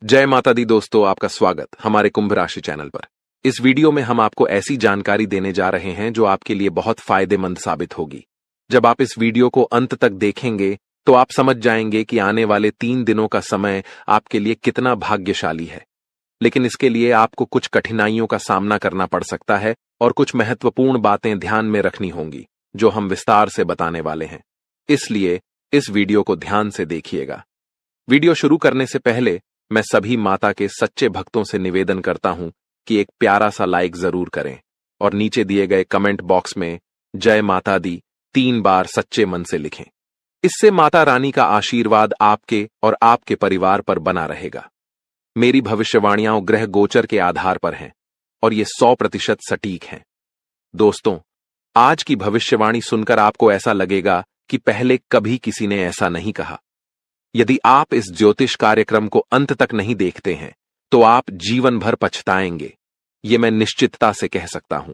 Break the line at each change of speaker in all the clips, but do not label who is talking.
जय माता दी दोस्तों, आपका स्वागत हमारे कुंभ राशि चैनल पर। इस वीडियो में हम आपको ऐसी जानकारी देने जा रहे हैं जो आपके लिए बहुत फायदेमंद साबित होगी। जब आप इस वीडियो को अंत तक देखेंगे तो आप समझ जाएंगे कि आने वाले 3 दिनों का समय आपके लिए कितना भाग्यशाली है। लेकिन इसके लिए आपको कुछ कठिनाइयों का सामना करना पड़ सकता है और कुछ महत्वपूर्ण बातें ध्यान में रखनी होंगी जो हम विस्तार से बताने वाले हैं। इसलिए इस वीडियो को ध्यान से देखिएगा। वीडियो शुरू करने से पहले मैं सभी माता के सच्चे भक्तों से निवेदन करता हूं कि एक प्यारा सा लाइक जरूर करें और नीचे दिए गए कमेंट बॉक्स में जय माता दी 3 बार सच्चे मन से लिखें। इससे माता रानी का आशीर्वाद आपके और आपके परिवार पर बना रहेगा। मेरी भविष्यवाणियां ग्रह गोचर के आधार पर हैं और ये 100% सटीक हैं। दोस्तों, आज की भविष्यवाणी सुनकर आपको ऐसा लगेगा कि पहले कभी किसी ने ऐसा नहीं कहा। यदि आप इस ज्योतिष कार्यक्रम को अंत तक नहीं देखते हैं तो आप जीवन भर पछताएंगे, ये मैं निश्चितता से कह सकता हूं।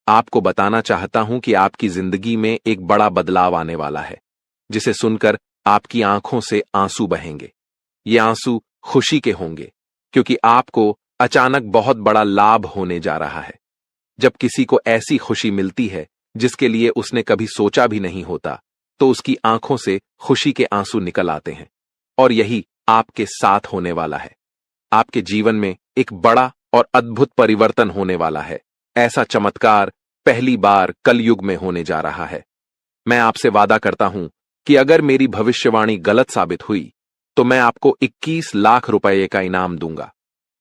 आपको बताना चाहता हूं कि आपकी जिंदगी में एक बड़ा बदलाव आने वाला है, जिसे सुनकर आपकी आंखों से आंसू बहेंगे। ये आंसू खुशी के होंगे क्योंकि आपको अचानक बहुत बड़ा लाभ होने जा रहा है। जब किसी को ऐसी खुशी मिलती है जिसके लिए उसने कभी सोचा भी नहीं होता, तो उसकी आंखों से खुशी के आंसू निकल आते हैं। और यही आपके साथ होने वाला है। आपके जीवन में एक बड़ा और अद्भुत परिवर्तन होने वाला है। ऐसा चमत्कार पहली बार कलयुग में होने जा रहा है। मैं आपसे वादा करता हूं कि अगर मेरी भविष्यवाणी गलत साबित हुई तो मैं आपको 21 लाख रुपए का इनाम दूंगा।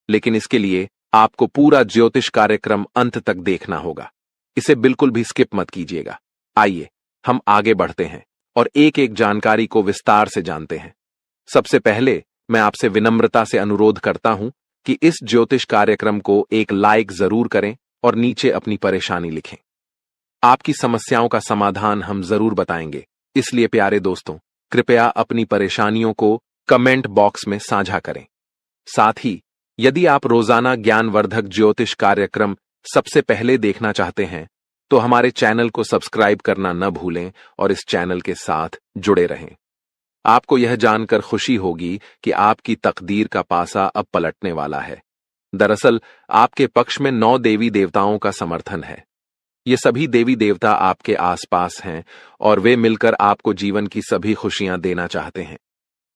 लेकिन इसके लिए आपको पूरा ज्योतिष कार्यक्रम अंत तक देखना होगा। इसे बिल्कुल भी स्किप मत कीजिएगा। आइए हम आगे बढ़ते हैं और एक एक जानकारी को विस्तार से जानते हैं। सबसे पहले मैं आपसे विनम्रता से अनुरोध करता हूं कि इस ज्योतिष कार्यक्रम को एक लाइक जरूर करें और नीचे अपनी परेशानी लिखें। आपकी समस्याओं का समाधान हम जरूर बताएंगे, इसलिए प्यारे दोस्तों, कृपया अपनी परेशानियों को कमेंट बॉक्स में साझा करें। साथ ही यदि आप रोजाना ज्ञानवर्धक ज्योतिष कार्यक्रम सबसे पहले देखना चाहते हैं तो हमारे चैनल को सब्सक्राइब करना न भूलें और इस चैनल के साथ जुड़े रहें। आपको यह जानकर खुशी होगी कि आपकी तकदीर का पासा अब पलटने वाला है। दरअसल आपके पक्ष में 9 देवी देवताओं का समर्थन है। ये सभी देवी देवता आपके आसपास हैं और वे मिलकर आपको जीवन की सभी खुशियां देना चाहते हैं।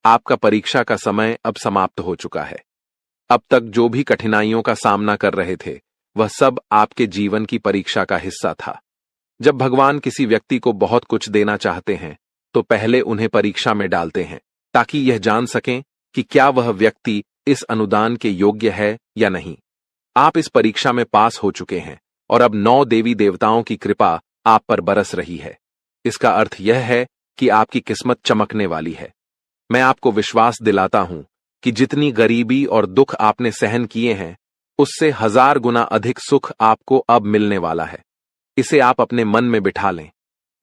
आपका परीक्षा का समय अब समाप्त हो चुका है। अब तक जो भी कठिनाइयों का सामना कर रहे थे वह सब आपके जीवन की परीक्षा का हिस्सा था। जब भगवान किसी व्यक्ति को बहुत कुछ देना चाहते हैं तो पहले उन्हें परीक्षा में डालते हैं ताकि यह जान सकें कि क्या वह व्यक्ति इस अनुदान के योग्य है या नहीं। आप इस परीक्षा में पास हो चुके हैं और अब 9 देवी देवताओं की कृपा आप पर बरस रही है। इसका अर्थ यह है कि आपकी किस्मत चमकने वाली है। मैं आपको विश्वास दिलाता हूं कि जितनी गरीबी और दुख आपने सहन किए हैं उससे 1000 गुना अधिक सुख आपको अब मिलने वाला है। इसे आप अपने मन में बिठा लें।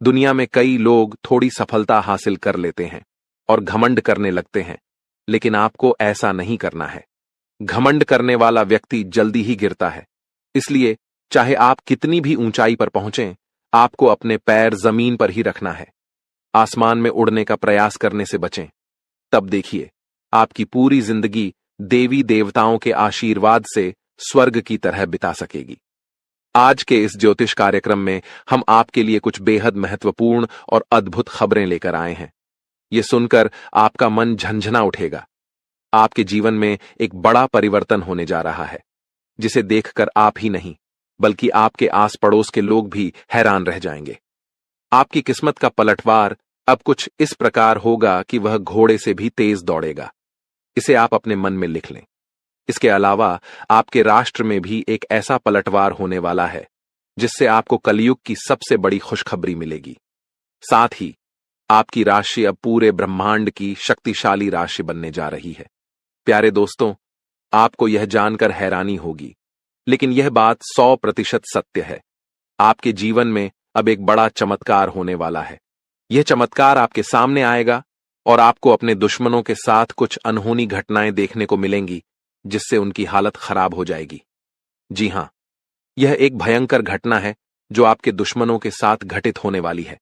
दुनिया में कई लोग थोड़ी सफलता हासिल कर लेते हैं और घमंड करने लगते हैं, लेकिन आपको ऐसा नहीं करना है। घमंड करने वाला व्यक्ति जल्दी ही गिरता है। इसलिए चाहे आप कितनी भी ऊंचाई पर पहुंचें, आपको अपने पैर जमीन पर ही रखना है। आसमान में उड़ने का प्रयास करने से बचें। तब देखिए आपकी पूरी जिंदगी देवी देवताओं के आशीर्वाद से स्वर्ग की तरह बिता सकेगी। आज के इस ज्योतिष कार्यक्रम में हम आपके लिए कुछ बेहद महत्वपूर्ण और अद्भुत खबरें लेकर आए हैं। ये सुनकर आपका मन झंझना उठेगा। आपके जीवन में एक बड़ा परिवर्तन होने जा रहा है, जिसे देखकर आप ही नहीं बल्कि आपके आस पड़ोस के लोग भी हैरान रह जाएंगे। आपकी किस्मत का पलटवार अब कुछ इस प्रकार होगा कि वह घोड़े से भी तेज दौड़ेगा। इसे आप अपने मन में लिख लें। इसके अलावा आपके राष्ट्र में भी एक ऐसा पलटवार होने वाला है जिससे आपको कलयुग की सबसे बड़ी खुशखबरी मिलेगी। साथ ही आपकी राशि अब पूरे ब्रह्मांड की शक्तिशाली राशि बनने जा रही है। प्यारे दोस्तों, आपको यह जानकर हैरानी होगी, लेकिन यह बात 100% सत्य है। आपके जीवन में अब एक बड़ा चमत्कार होने वाला है। यह चमत्कार आपके सामने आएगा और आपको अपने दुश्मनों के साथ कुछ अनहोनी घटनाएं देखने को मिलेंगी जिससे उनकी हालत खराब हो जाएगी। जी हां, यह एक भयंकर घटना है जो आपके दुश्मनों के साथ घटित होने वाली है।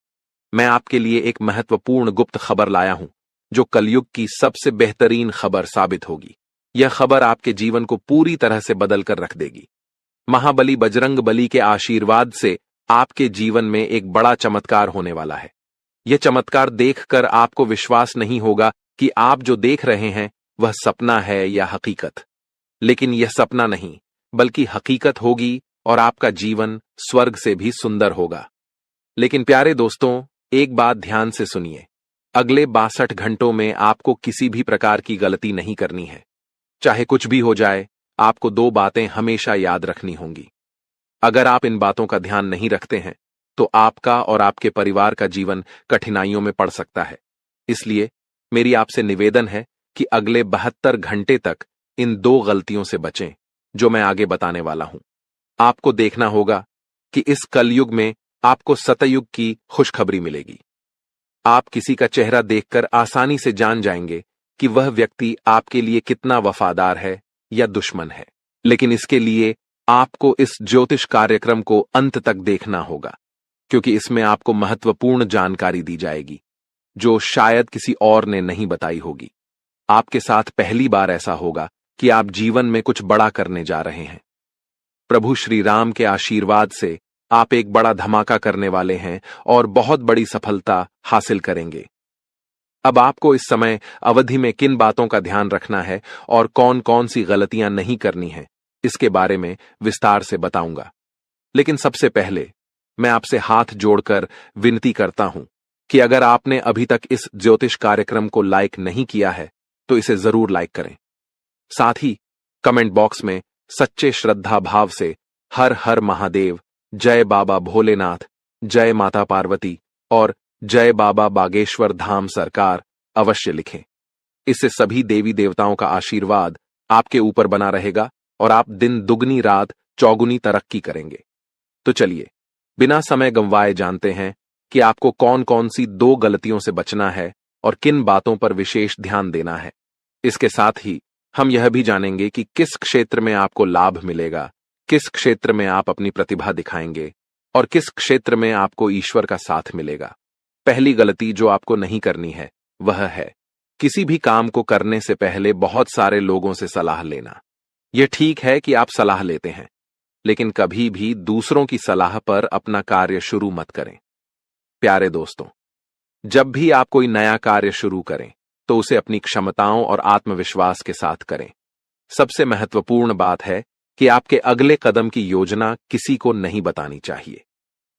मैं आपके लिए एक महत्वपूर्ण गुप्त खबर लाया हूं जो कलयुग की सबसे बेहतरीन खबर साबित होगी। यह खबर आपके जीवन को पूरी तरह से बदल कर रख देगी। महाबली बजरंग बली के आशीर्वाद से आपके जीवन में एक बड़ा चमत्कार होने वाला है। यह चमत्कार देखकर आपको विश्वास नहीं होगा कि आप जो देख रहे हैं वह सपना है या हकीकत। लेकिन यह सपना नहीं, बल्कि हकीकत होगी और आपका जीवन स्वर्ग से भी सुंदर होगा। लेकिन प्यारे दोस्तों, एक बात ध्यान से सुनिए। अगले 62 घंटों में आपको किसी भी प्रकार की गलती नहीं करनी है। चाहे कुछ भी हो जाए, आपको 2 बातें हमेशा याद रखनी होंगी। अगर आप इन बातों का ध्यान नहीं रखते हैं तो आपका और आपके परिवार का जीवन कठिनाइयों में पड़ सकता है। इसलिए मेरी आपसे निवेदन है कि अगले 72 घंटे तक इन 2 गलतियों से बचें जो मैं आगे बताने वाला हूं। आपको देखना होगा कि इस कलयुग में आपको सतयुग की खुशखबरी मिलेगी। आप किसी का चेहरा देखकर आसानी से जान जाएंगे कि वह व्यक्ति आपके लिए कितना वफादार है या दुश्मन है। लेकिन इसके लिए आपको इस ज्योतिष कार्यक्रम को अंत तक देखना होगा, क्योंकि इसमें आपको महत्वपूर्ण जानकारी दी जाएगी जो शायद किसी और ने नहीं बताई होगी। आपके साथ पहली बार ऐसा होगा कि आप जीवन में कुछ बड़ा करने जा रहे हैं। प्रभु श्री राम के आशीर्वाद से आप एक बड़ा धमाका करने वाले हैं और बहुत बड़ी सफलता हासिल करेंगे। अब आपको इस समय अवधि में किन बातों का ध्यान रखना है और कौन कौन सी गलतियां नहीं करनी है, इसके बारे में विस्तार से बताऊंगा। लेकिन सबसे पहले मैं आपसे हाथ जोड़कर विनती करता हूं कि अगर आपने अभी तक इस ज्योतिष कार्यक्रम को लाइक नहीं किया है तो इसे जरूर लाइक करें। साथ ही कमेंट बॉक्स में सच्चे श्रद्धा भाव से हर हर महादेव, जय बाबा भोलेनाथ, जय माता पार्वती और जय बाबा बागेश्वर धाम सरकार अवश्य लिखें। इससे सभी देवी देवताओं का आशीर्वाद आपके ऊपर बना रहेगा और आप दिन दुगनी रात चौगुनी तरक्की करेंगे। तो चलिए बिना समय गंवाए जानते हैं कि आपको कौन कौन सी 2 गलतियों से बचना है और किन बातों पर विशेष ध्यान देना है। इसके साथ ही हम यह भी जानेंगे कि किस क्षेत्र में आपको लाभ मिलेगा, किस क्षेत्र में आप अपनी प्रतिभा दिखाएंगे और किस क्षेत्र में आपको ईश्वर का साथ मिलेगा। पहली गलती जो आपको नहीं करनी है वह है किसी भी काम को करने से पहले बहुत सारे लोगों से सलाह लेना। यह ठीक है कि आप सलाह लेते हैं, लेकिन कभी भी दूसरों की सलाह पर अपना कार्य शुरू मत करें। प्यारे दोस्तों, जब भी आप कोई नया कार्य शुरू करें तो उसे अपनी क्षमताओं और आत्मविश्वास के साथ करें। सबसे महत्वपूर्ण बात है कि आपके अगले कदम की योजना किसी को नहीं बतानी चाहिए।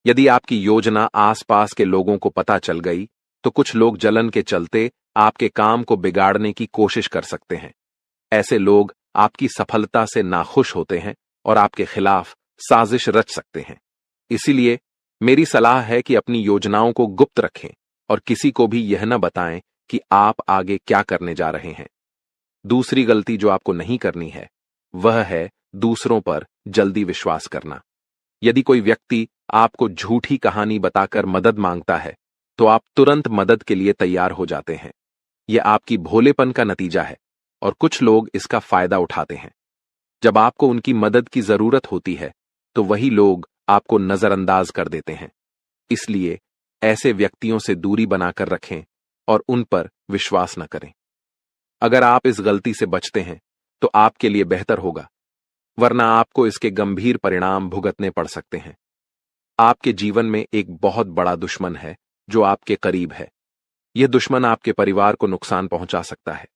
यदि आपकी योजना आसपास के लोगों को पता चल गई तो कुछ लोग जलन के चलते आपके काम को बिगाड़ने की कोशिश कर सकते हैं। ऐसे लोग आपकी सफलता से नाखुश होते हैं और आपके खिलाफ साजिश रच सकते हैं। इसीलिए मेरी सलाह है कि अपनी योजनाओं को गुप्त रखें और किसी को भी यह न बताएं कि आप आगे क्या करने जा रहे हैं। दूसरी गलती जो आपको नहीं करनी है वह है दूसरों पर जल्दी विश्वास करना। यदि कोई व्यक्ति आपको झूठी कहानी बताकर मदद मांगता है तो आप तुरंत मदद के लिए तैयार हो जाते हैं। यह आपकी भोलेपन का नतीजा है और कुछ लोग इसका फायदा उठाते हैं। जब आपको उनकी मदद की जरूरत होती है तो वही लोग आपको नजरअंदाज कर देते हैं। इसलिए ऐसे व्यक्तियों से दूरी बनाकर रखें और उन पर विश्वास न करें। अगर आप इस गलती से बचते हैं तो आपके लिए बेहतर होगा, वरना आपको इसके गंभीर परिणाम भुगतने पड़ सकते हैं। आपके जीवन में एक बहुत बड़ा दुश्मन है जो आपके करीब है। यह दुश्मन आपके परिवार को नुकसान पहुंचा सकता है।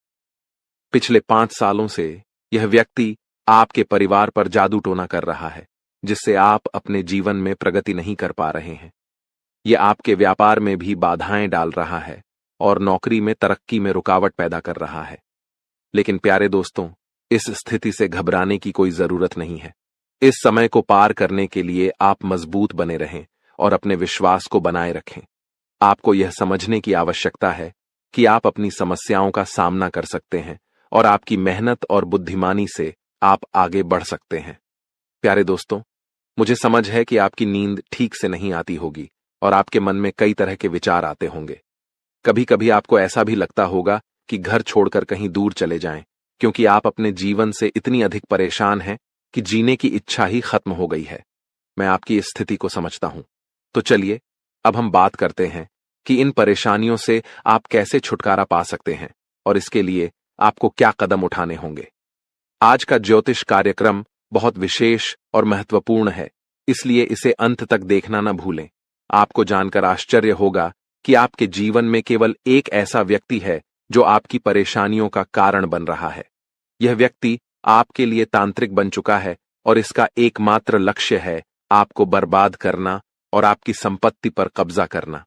पिछले 5 सालों से यह व्यक्ति आपके परिवार पर जादू टोना कर रहा है, जिससे आप अपने जीवन में प्रगति नहीं कर पा रहे हैं। यह आपके व्यापार में भी बाधाएं डाल रहा है और नौकरी में तरक्की में रुकावट पैदा कर रहा है। लेकिन प्यारे दोस्तों, इस स्थिति से घबराने की कोई जरूरत नहीं है। इस समय को पार करने के लिए आप मजबूत बने रहें और अपने विश्वास को बनाए रखें। आपको यह समझने की आवश्यकता है कि आप अपनी समस्याओं का सामना कर सकते हैं और आपकी मेहनत और बुद्धिमानी से आप आगे बढ़ सकते हैं। प्यारे दोस्तों, मुझे समझ है कि आपकी नींद ठीक से नहीं आती होगी और आपके मन में कई तरह के विचार आते होंगे। कभी कभी आपको ऐसा भी लगता होगा कि घर छोड़कर कहीं दूर चले जाएं, क्योंकि आप अपने जीवन से इतनी अधिक परेशान हैं कि जीने की इच्छा ही खत्म हो गई है। मैं आपकी इस स्थिति को समझता हूं। तो चलिए अब हम बात करते हैं कि इन परेशानियों से आप कैसे छुटकारा पा सकते हैं और इसके लिए आपको क्या कदम उठाने होंगे। आज का ज्योतिष कार्यक्रम बहुत विशेष और महत्वपूर्ण है, इसलिए इसे अंत तक देखना न भूलें। आपको जानकर आश्चर्य होगा कि आपके जीवन में केवल एक ऐसा व्यक्ति है जो आपकी परेशानियों का कारण बन रहा है। यह व्यक्ति आपके लिए तांत्रिक बन चुका है और इसका एकमात्र लक्ष्य है आपको बर्बाद करना और आपकी संपत्ति पर कब्जा करना।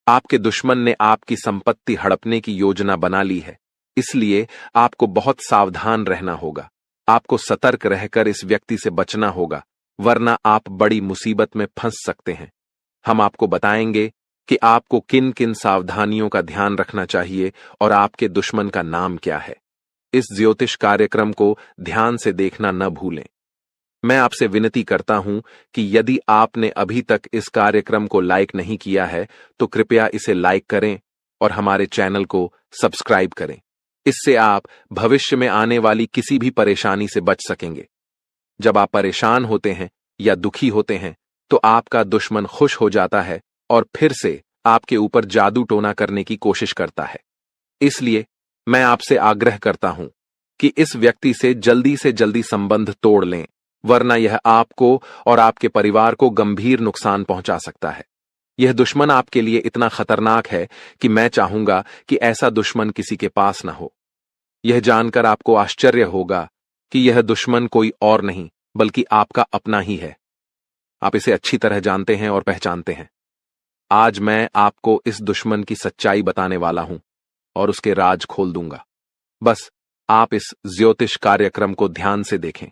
आपके दुश्मन ने आपकी संपत्ति हड़पने की योजना बना ली है, इसलिए आपको बहुत सावधान रहना होगा। आपको सतर्क रहकर इस व्यक्ति से बचना होगा, वरना आप बड़ी मुसीबत में फंस सकते हैं। हम आपको बताएंगे कि आपको किन किन सावधानियों का ध्यान रखना चाहिए और आपके दुश्मन का नाम क्या है। इस ज्योतिष कार्यक्रम को ध्यान से देखना न भूलें। मैं आपसे विनती करता हूं कि यदि आपने अभी तक इस कार्यक्रम को लाइक नहीं किया है तो कृपया इसे लाइक करें और हमारे चैनल को सब्सक्राइब करें। इससे आप भविष्य में आने वाली किसी भी परेशानी से बच सकेंगे। जब आप परेशान होते हैं या दुखी होते हैं तो आपका दुश्मन खुश हो जाता है और फिर से आपके ऊपर जादू टोना करने की कोशिश करता है। इसलिए मैं आपसे आग्रह करता हूं कि इस व्यक्ति से जल्दी संबंध तोड़ लें, वरना यह आपको और आपके परिवार को गंभीर नुकसान पहुंचा सकता है। यह दुश्मन आपके लिए इतना खतरनाक है कि मैं चाहूंगा कि ऐसा दुश्मन किसी के पास न हो। यह जानकर आपको आश्चर्य होगा कि यह दुश्मन कोई और नहीं बल्कि आपका अपना ही है। आप इसे अच्छी तरह जानते हैं और पहचानते हैं। आज मैं आपको इस दुश्मन की सच्चाई बताने वाला हूं और उसके राज खोल दूंगा। बस आप इस ज्योतिष कार्यक्रम को ध्यान से देखें।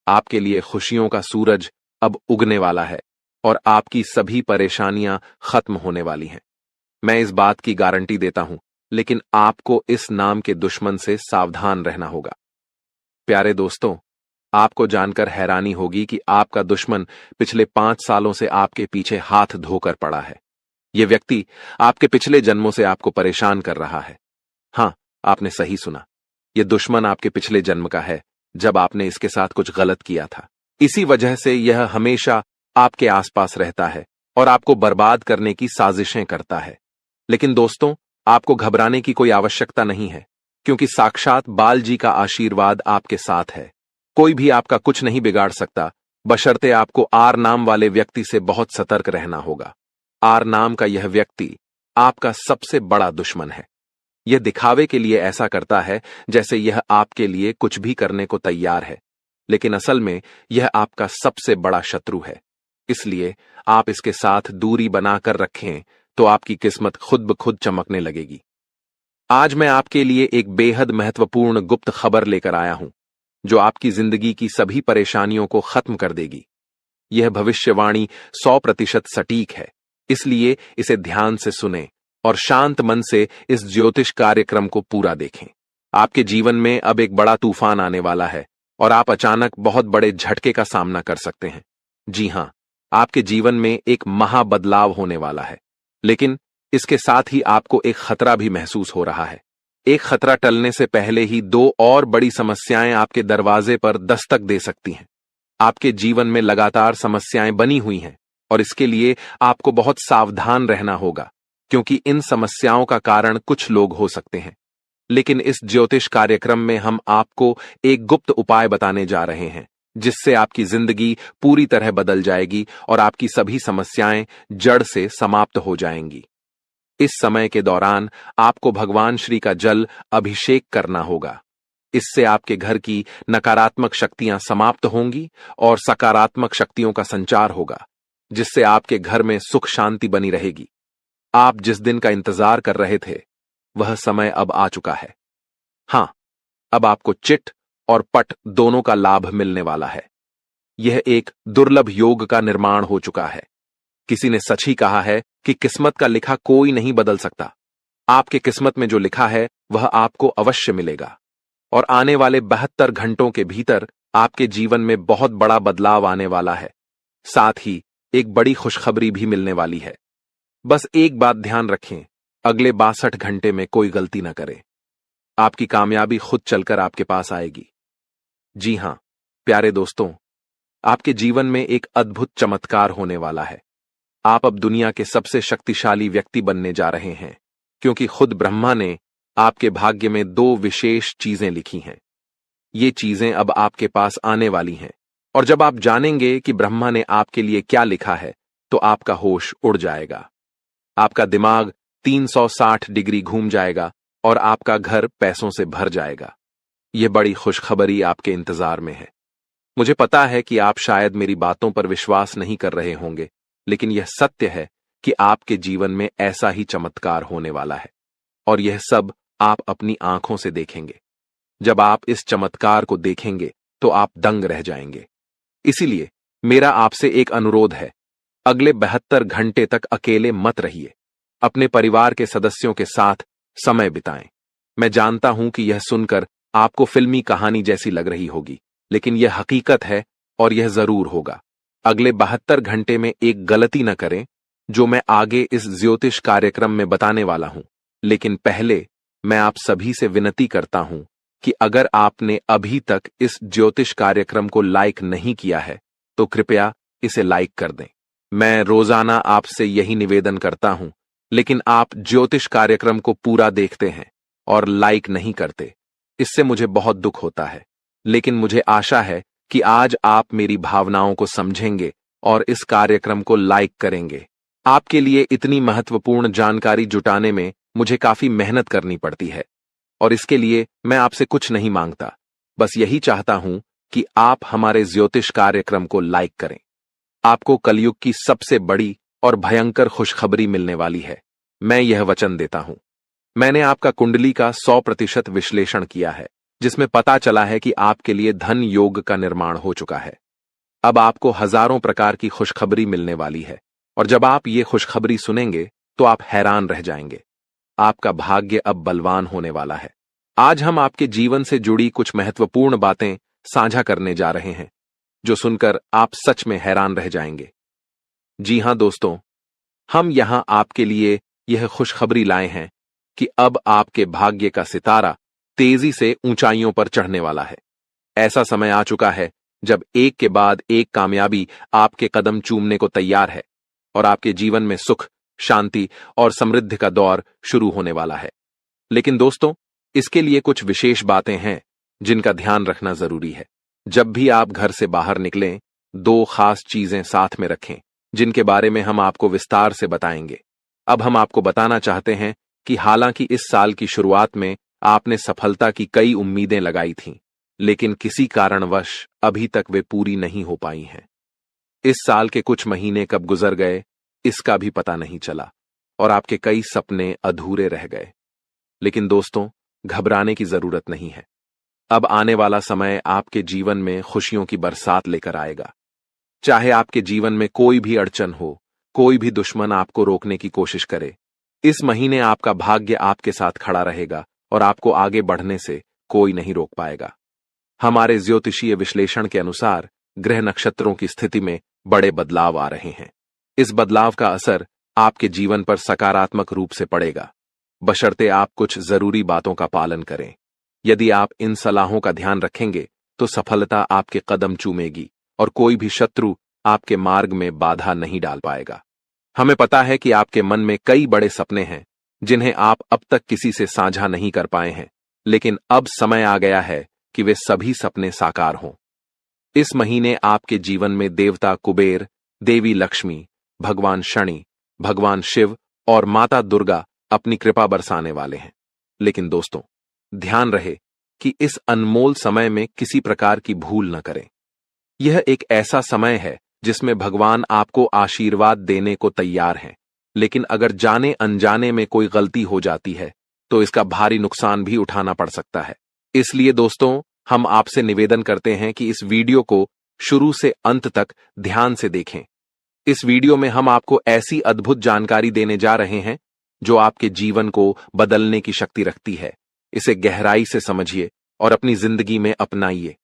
आपके लिए खुशियों का सूरज अब उगने वाला है और आपकी सभी परेशानियां खत्म होने वाली हैं। मैं इस बात की गारंटी देता हूं, लेकिन आपको इस नाम के दुश्मन से सावधान रहना होगा। प्यारे दोस्तों, आपको जानकर हैरानी होगी कि आपका दुश्मन पिछले 5 सालों से आपके पीछे हाथ धोकर पड़ा है। यह व्यक्ति आपके पिछले जन्मों से आपको परेशान कर रहा है। हां, आपने सही सुना। यह दुश्मन आपके पिछले जन्म का है, जब आपने इसके साथ कुछ गलत किया था। इसी वजह से यह हमेशा आपके आसपास रहता है और आपको बर्बाद करने की साजिशें करता है। लेकिन दोस्तों, आपको घबराने की कोई आवश्यकता नहीं है, क्योंकि साक्षात बाल जी का आशीर्वाद आपके साथ है। कोई भी आपका कुछ नहीं बिगाड़ सकता, बशर्ते आपको आर नाम वाले व्यक्ति से बहुत सतर्क रहना होगा। आर नाम का यह व्यक्ति आपका सबसे बड़ा दुश्मन है। यह दिखावे के लिए ऐसा करता है जैसे यह आपके लिए कुछ भी करने को तैयार है, लेकिन असल में यह आपका सबसे बड़ा शत्रु है। इसलिए आप इसके साथ दूरी बनाकर रखें तो आपकी किस्मत खुद ब खुद चमकने लगेगी। आज मैं आपके लिए एक बेहद महत्वपूर्ण गुप्त खबर लेकर आया हूं, जो आपकी जिंदगी की सभी परेशानियों को खत्म कर देगी। यह भविष्यवाणी 100% सटीक है, इसलिए इसे ध्यान से सुनें और शांत मन से इस ज्योतिष कार्यक्रम को पूरा देखें। आपके जीवन में अब एक बड़ा तूफान आने वाला है और आप अचानक बहुत बड़े झटके का सामना कर सकते हैं। जी हां, आपके जीवन में एक महाबदलाव होने वाला है, लेकिन इसके साथ ही आपको एक खतरा भी महसूस हो रहा है। एक खतरा टलने से पहले ही 2 और बड़ी समस्याएं आपके दरवाजे पर दस्तक दे सकती हैं। आपके जीवन में लगातार समस्याएं बनी हुई हैं और इसके लिए आपको बहुत सावधान रहना होगा, क्योंकि इन समस्याओं का कारण कुछ लोग हो सकते हैं। लेकिन इस ज्योतिष कार्यक्रम में हम आपको एक गुप्त उपाय बताने जा रहे हैं, जिससे आपकी जिंदगी पूरी तरह बदल जाएगी और आपकी सभी समस्याएं जड़ से समाप्त हो जाएंगी। इस समय के दौरान आपको भगवान श्री का जल अभिषेक करना होगा। इससे आपके घर की नकारात्मक शक्तियां समाप्त होंगी और सकारात्मक शक्तियों का संचार होगा, जिससे आपके घर में सुख शांति बनी रहेगी। आप जिस दिन का इंतजार कर रहे थे, वह समय अब आ चुका है। हां, अब आपको चिट और पट दोनों का लाभ मिलने वाला है। यह एक दुर्लभ योग का निर्माण हो चुका है। किसी ने सच ही कहा है कि किस्मत का लिखा कोई नहीं बदल सकता। आपके किस्मत में जो लिखा है वह आपको अवश्य मिलेगा और आने वाले 72 घंटों के भीतर आपके जीवन में बहुत बड़ा बदलाव आने वाला है। साथ ही एक बड़ी खुशखबरी भी मिलने वाली है। बस एक बात ध्यान रखें, अगले 62 घंटे में कोई गलती न करें। आपकी कामयाबी खुद चलकर आपके पास आएगी। जी हां, प्यारे दोस्तों, आपके जीवन में एक अद्भुत चमत्कार होने वाला है। आप अब दुनिया के सबसे शक्तिशाली व्यक्ति बनने जा रहे हैं, क्योंकि खुद ब्रह्मा ने आपके भाग्य में 2 विशेष चीजें लिखी हैं। ये चीजें अब आपके पास आने वाली हैं, और जब आप जानेंगे कि ब्रह्मा ने आपके लिए क्या लिखा है, तो आपका होश उड़ जाएगा। आपका दिमाग 360 डिग्री घूम जाएगा और आपका घर पैसों से भर जाएगा। यह बड़ी खुशखबरी आपके इंतजार में है। मुझे पता है कि आप शायद मेरी बातों पर विश्वास नहीं कर रहे होंगे, लेकिन यह सत्य है कि आपके जीवन में ऐसा ही चमत्कार होने वाला है, और यह सब आप अपनी आंखों से देखेंगे। जब आप इस चमत्कार को देखेंगे तो आप दंग रह जाएंगे। इसीलिए मेरा आपसे एक अनुरोध है, अगले 72 घंटे तक अकेले मत रहिए। अपने परिवार के सदस्यों के साथ समय बिताएं। मैं जानता हूं कि यह सुनकर आपको फिल्मी कहानी जैसी लग रही होगी, लेकिन यह हकीकत है और यह जरूर होगा। अगले 72 घंटे में एक गलती न करें, जो मैं आगे इस ज्योतिष कार्यक्रम में बताने वाला हूं। लेकिन पहले मैं आप सभी से विनती करता हूं कि अगर आपने अभी तक इस ज्योतिष कार्यक्रम को लाइक नहीं किया है, तो कृपया इसे लाइक कर दें। मैं रोजाना आपसे यही निवेदन करता हूं, लेकिन आप ज्योतिष कार्यक्रम को पूरा देखते हैं और लाइक नहीं करते। इससे मुझे बहुत दुख होता है, लेकिन मुझे आशा है कि आज आप मेरी भावनाओं को समझेंगे और इस कार्यक्रम को लाइक करेंगे। आपके लिए इतनी महत्वपूर्ण जानकारी जुटाने में मुझे काफी मेहनत करनी पड़ती है, और इसके लिए मैं आपसे कुछ नहीं मांगता, बस यही चाहता हूं कि आप हमारे ज्योतिष कार्यक्रम को लाइक करें। आपको कलयुग की सबसे बड़ी और भयंकर खुशखबरी मिलने वाली है। मैं यह वचन देता हूं। मैंने आपका कुंडली का 100% विश्लेषण किया है, जिसमें पता चला है कि आपके लिए धन योग का निर्माण हो चुका है। अब आपको हजारों प्रकार की खुशखबरी मिलने वाली है, और जब आप ये खुशखबरी सुनेंगे तो आप हैरान रह जाएंगे। आपका भाग्य अब बलवान होने वाला है। आज हम आपके जीवन से जुड़ी कुछ महत्वपूर्ण बातें साझा करने जा रहे हैं, जो सुनकर आप सच में हैरान रह जाएंगे। जी हां दोस्तों, हम यहां आपके लिए यह खुशखबरी लाए हैं कि अब आपके भाग्य का सितारा तेजी से ऊंचाइयों पर चढ़ने वाला है। ऐसा समय आ चुका है जब एक के बाद एक कामयाबी आपके कदम चूमने को तैयार है, और आपके जीवन में सुख, शांति और समृद्धि का दौर शुरू होने वाला है। लेकिन दोस्तों, इसके लिए कुछ विशेष बातें हैं जिनका ध्यान रखना जरूरी है। जब भी आप घर से बाहर निकलें, 2 खास चीजें साथ में रखें, जिनके बारे में हम आपको विस्तार से बताएंगे। अब हम आपको बताना चाहते हैं कि हालांकि इस साल की शुरुआत में आपने सफलता की कई उम्मीदें लगाई थीं, लेकिन किसी कारणवश अभी तक वे पूरी नहीं हो पाई हैं। इस साल के कुछ महीने कब गुजर गए, इसका भी पता नहीं चला, और आपके कई सपने अधूरे रह गए। लेकिन दोस्तों, घबराने की जरूरत नहीं है। अब आने वाला समय आपके जीवन में खुशियों की बरसात लेकर आएगा। चाहे आपके जीवन में कोई भी अड़चन हो, कोई भी दुश्मन आपको रोकने की कोशिश करे, इस महीने आपका भाग्य आपके साथ खड़ा रहेगा और आपको आगे बढ़ने से कोई नहीं रोक पाएगा। हमारे ज्योतिषीय विश्लेषण के अनुसार ग्रह नक्षत्रों की स्थिति में बड़े बदलाव आ रहे हैं। इस बदलाव का असर आपके जीवन पर सकारात्मक रूप से पड़ेगा, बशर्ते आप कुछ जरूरी बातों का पालन करें। यदि आप इन सलाहों का ध्यान रखेंगे तो सफलता आपके कदम चूमेगी और कोई भी शत्रु आपके मार्ग में बाधा नहीं डाल पाएगा। हमें पता है कि आपके मन में कई बड़े सपने हैं जिन्हें आप अब तक किसी से साझा नहीं कर पाए हैं, लेकिन अब समय आ गया है कि वे सभी सपने साकार हों। इस महीने आपके जीवन में देवता कुबेर, देवी लक्ष्मी, भगवान शनि, भगवान शिव और माता दुर्गा अपनी कृपा बरसाने वाले हैं। लेकिन दोस्तों, ध्यान रहे कि इस अनमोल समय में किसी प्रकार की भूल न करें। यह एक ऐसा समय है जिसमें भगवान आपको आशीर्वाद देने को तैयार हैं, लेकिन अगर जाने अनजाने में कोई गलती हो जाती है तो इसका भारी नुकसान भी उठाना पड़ सकता है। इसलिए दोस्तों, हम आपसे निवेदन करते हैं कि इस वीडियो को शुरू से अंत तक ध्यान से देखें। इस वीडियो में हम आपको ऐसी अद्भुत जानकारी देने जा रहे हैं जो आपके जीवन को बदलने की शक्ति रखती है। इसे गहराई से समझिए और अपनी जिंदगी में अपनाइए।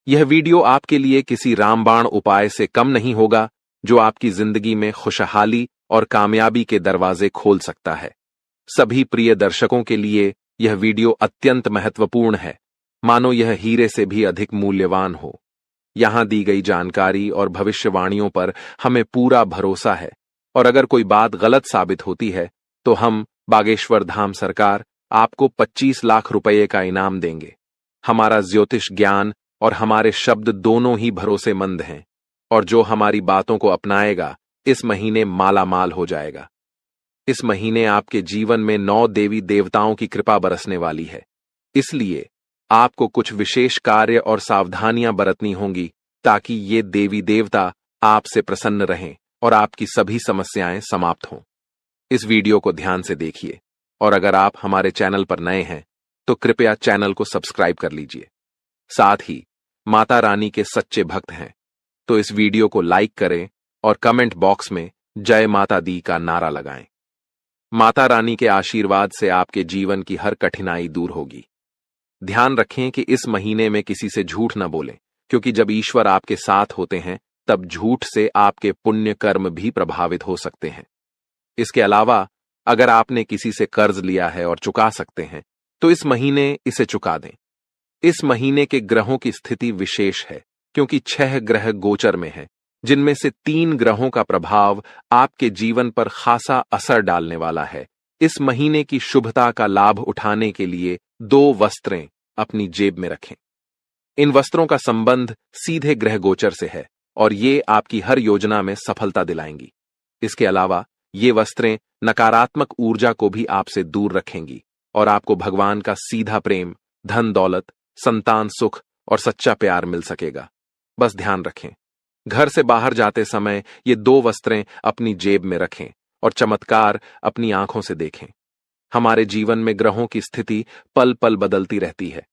यह वीडियो आपके लिए किसी रामबाण उपाय से कम नहीं होगा, जो आपकी जिंदगी में खुशहाली और कामयाबी के दरवाजे खोल सकता है। सभी प्रिय दर्शकों के लिए यह वीडियो अत्यंत महत्वपूर्ण है, मानो यह हीरे से भी अधिक मूल्यवान हो। यहां दी गई जानकारी और भविष्यवाणियों पर हमें पूरा भरोसा है, और अगर कोई बात गलत साबित होती है तो हम बागेश्वर धाम सरकार आपको 25 लाख रुपए का इनाम देंगे। हमारा ज्योतिष ज्ञान और हमारे शब्द दोनों ही भरोसेमंद हैं, और जो हमारी बातों को अपनाएगा इस महीने मालामाल हो जाएगा। इस महीने आपके जीवन में 9 देवी देवताओं की कृपा बरसने वाली है, इसलिए आपको कुछ विशेष कार्य और सावधानियां बरतनी होंगी ताकि ये देवी देवता आपसे प्रसन्न रहें और आपकी सभी समस्याएं समाप्त हों। इस वीडियो को ध्यान से देखिए, और अगर आप हमारे चैनल पर नए हैं तो कृपया चैनल को सब्सक्राइब कर लीजिए। साथ ही माता रानी के सच्चे भक्त हैं तो इस वीडियो को लाइक करें और कमेंट बॉक्स में जय माता दी का नारा लगाएं। माता रानी के आशीर्वाद से आपके जीवन की हर कठिनाई दूर होगी। ध्यान रखें कि इस महीने में किसी से झूठ न बोलें, क्योंकि जब ईश्वर आपके साथ होते हैं तब झूठ से आपके पुण्य कर्म भी प्रभावित हो सकते हैं। इसके अलावा अगर आपने किसी से कर्ज लिया है और चुका सकते हैं तो इस महीने इसे चुका दें। इस महीने के ग्रहों की स्थिति विशेष है, क्योंकि 6 ग्रह गोचर में हैं, जिनमें से 3 ग्रहों का प्रभाव आपके जीवन पर खासा असर डालने वाला है। इस महीने की शुभता का लाभ उठाने के लिए 2 वस्त्रें अपनी जेब में रखें। इन वस्त्रों का संबंध सीधे ग्रह गोचर से है और ये आपकी हर योजना में सफलता दिलाएंगी। इसके अलावा ये वस्त्रें नकारात्मक ऊर्जा को भी आपसे दूर रखेंगी और आपको भगवान का सीधा प्रेम, धन दौलत, संतान सुख और सच्चा प्यार मिल सकेगा। बस ध्यान रखें, घर से बाहर जाते समय ये 2 वस्त्रें अपनी जेब में रखें और चमत्कार अपनी आंखों से देखें। हमारे जीवन में ग्रहों की स्थिति पल पल बदलती रहती है।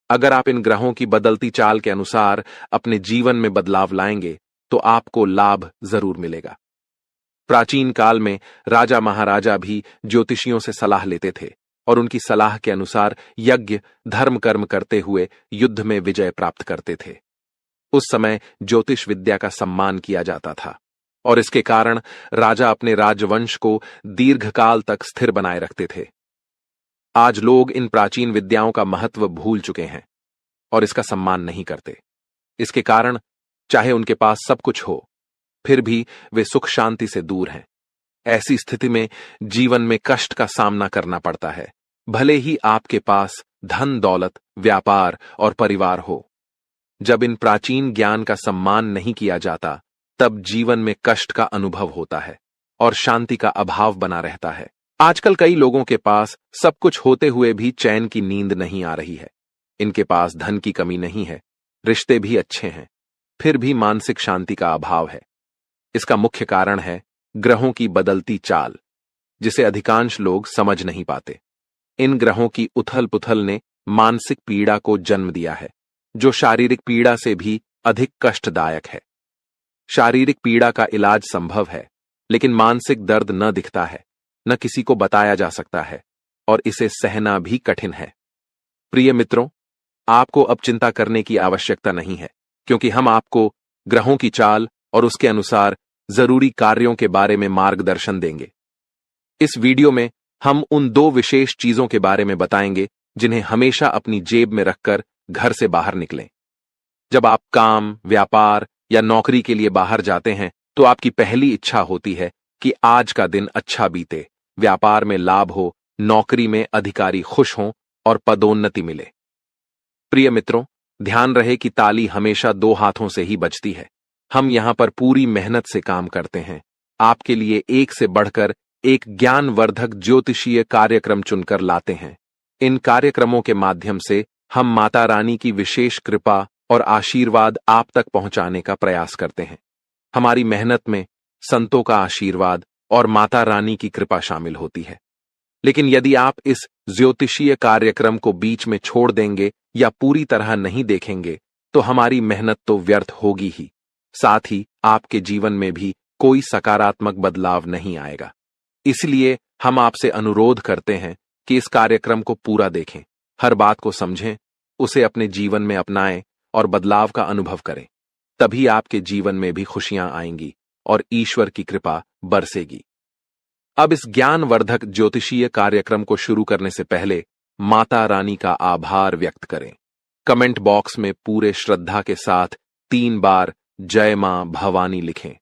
अगर आप इन ग्रहों की बदलती चाल के अनुसार अपने जीवन में बदलाव लाएंगे तो आपको लाभ जरूर मिलेगा। प्राचीन काल में राजा महाराजा भी ज्योतिषियों से सलाह लेते थे और उनकी सलाह के अनुसार यज्ञ धर्म कर्म करते हुए युद्ध में विजय प्राप्त करते थे। उस समय ज्योतिष विद्या का सम्मान किया जाता था और इसके कारण राजा अपने राजवंश को दीर्घकाल तक स्थिर बनाए रखते थे। आज लोग इन प्राचीन विद्याओं का महत्व भूल चुके हैं और इसका सम्मान नहीं करते। इसके कारण चाहे उनके पास सब कुछ हो, फिर भी वे सुख शांति से दूर हैं। ऐसी स्थिति में जीवन में कष्ट का सामना करना पड़ता है, भले ही आपके पास धन दौलत, व्यापार और परिवार हो। जब इन प्राचीन ज्ञान का सम्मान नहीं किया जाता तब जीवन में कष्ट का अनुभव होता है और शांति का अभाव बना रहता है। आजकल कई लोगों के पास सब कुछ होते हुए भी चैन की नींद नहीं आ रही है। इनके पास धन की कमी नहीं है, रिश्ते भी अच्छे हैं, फिर भी मानसिक शांति का अभाव है। इसका मुख्य कारण है ग्रहों की बदलती चाल, जिसे अधिकांश लोग समझ नहीं पाते। इन ग्रहों की उथल पुथल ने मानसिक पीड़ा को जन्म दिया है, जो शारीरिक पीड़ा से भी अधिक कष्टदायक है। शारीरिक पीड़ा का इलाज संभव है, लेकिन मानसिक दर्द न दिखता है, न किसी को बताया जा सकता है और इसे सहना भी कठिन है। प्रिय मित्रों, आपको अब चिंता करने की आवश्यकता नहीं है, क्योंकि हम आपको ग्रहों की चाल और उसके अनुसार जरूरी कार्यों के बारे में मार्गदर्शन देंगे। इस वीडियो में हम उन 2 विशेष चीजों के बारे में बताएंगे जिन्हें हमेशा अपनी जेब में रखकर घर से बाहर निकलें। जब आप काम, व्यापार या नौकरी के लिए बाहर जाते हैं तो आपकी पहली इच्छा होती है कि आज का दिन अच्छा बीते, व्यापार में लाभ हो, नौकरी में अधिकारी खुश हों और पदोन्नति मिले। प्रिय मित्रों, ध्यान रहे कि ताली हमेशा 2 हाथों से ही बजती है। हम यहां पर पूरी मेहनत से काम करते हैं, आपके लिए एक से बढ़कर एक ज्ञानवर्धक ज्योतिषीय कार्यक्रम चुनकर लाते हैं। इन कार्यक्रमों के माध्यम से हम माता रानी की विशेष कृपा और आशीर्वाद आप तक पहुंचाने का प्रयास करते हैं। हमारी मेहनत में संतों का आशीर्वाद और माता रानी की कृपा शामिल होती है। लेकिन यदि आप इस ज्योतिषीय कार्यक्रम को बीच में छोड़ देंगे या पूरी तरह नहीं देखेंगे तो हमारी मेहनत तो व्यर्थ होगी ही, साथ ही आपके जीवन में भी कोई सकारात्मक बदलाव नहीं आएगा। इसलिए हम आपसे अनुरोध करते हैं कि इस कार्यक्रम को पूरा देखें, हर बात को समझें, उसे अपने जीवन में अपनाएं और बदलाव का अनुभव करें। तभी आपके जीवन में भी खुशियां आएंगी और ईश्वर की कृपा बरसेगी। अब इस ज्ञानवर्धक ज्योतिषीय कार्यक्रम को शुरू करने से पहले माता रानी का आभार व्यक्त करें। कमेंट बॉक्स में पूरे श्रद्धा के साथ 3 बार जय मां भवानी लिखें।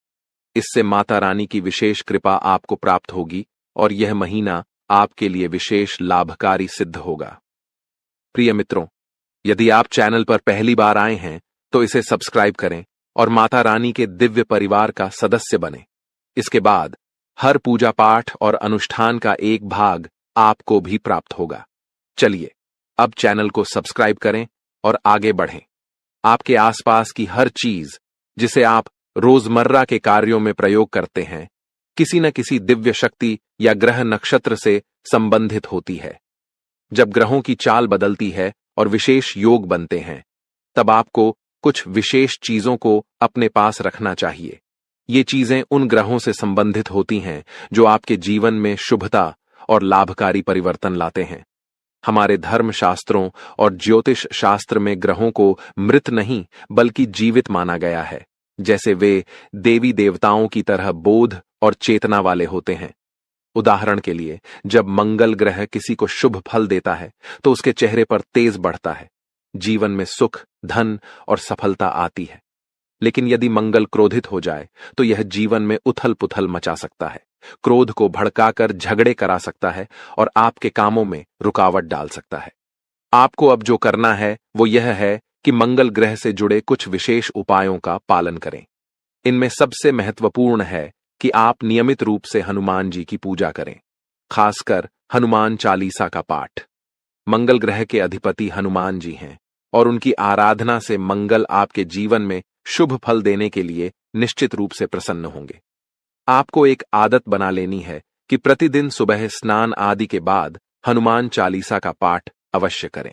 इससे माता रानी की विशेष कृपा आपको प्राप्त होगी और यह महीना आपके लिए विशेष लाभकारी सिद्ध होगा। प्रिय मित्रों, यदि आप चैनल पर पहली बार आए हैं तो इसे सब्सक्राइब करें और माता रानी के दिव्य परिवार का सदस्य बने। इसके बाद हर पूजा पाठ और अनुष्ठान का एक भाग आपको भी प्राप्त होगा। चलिए अब चैनल को सब्सक्राइब करें और आगे बढ़ें। आपके आसपास की हर चीज जिसे आप रोजमर्रा के कार्यों में प्रयोग करते हैं, किसी न किसी दिव्य शक्ति या ग्रह नक्षत्र से संबंधित होती है। जब ग्रहों की चाल बदलती है और विशेष योग बनते हैं, तब आपको कुछ विशेष चीजों को अपने पास रखना चाहिए। ये चीजें उन ग्रहों से संबंधित होती हैं जो आपके जीवन में शुभता और लाभकारी परिवर्तन लाते हैं। हमारे धर्म शास्त्रों और ज्योतिष शास्त्र में ग्रहों को मृत नहीं बल्कि जीवित माना गया है, जैसे वे देवी देवताओं की तरह बोध और चेतना वाले होते हैं। उदाहरण के लिए, जब मंगल ग्रह किसी को शुभ फल देता है तो उसके चेहरे पर तेज बढ़ता है, जीवन में सुख, धन और सफलता आती है। लेकिन यदि मंगल क्रोधित हो जाए तो यह जीवन में उथल पुथल मचा सकता है, क्रोध को भड़काकर झगड़े करा सकता है और आपके कामों में रुकावट डाल सकता है। आपको अब जो करना है वो यह है कि मंगल ग्रह से जुड़े कुछ विशेष उपायों का पालन करें। इनमें सबसे महत्वपूर्ण है कि आप नियमित रूप से हनुमान जी की पूजा करें, खासकर हनुमान चालीसा का पाठ। मंगल ग्रह के अधिपति हनुमान जी हैं और उनकी आराधना से मंगल आपके जीवन में शुभ फल देने के लिए निश्चित रूप से प्रसन्न होंगे। आपको एक आदत बना लेनी है कि प्रतिदिन सुबह स्नान आदि के बाद हनुमान चालीसा का पाठ अवश्य करें।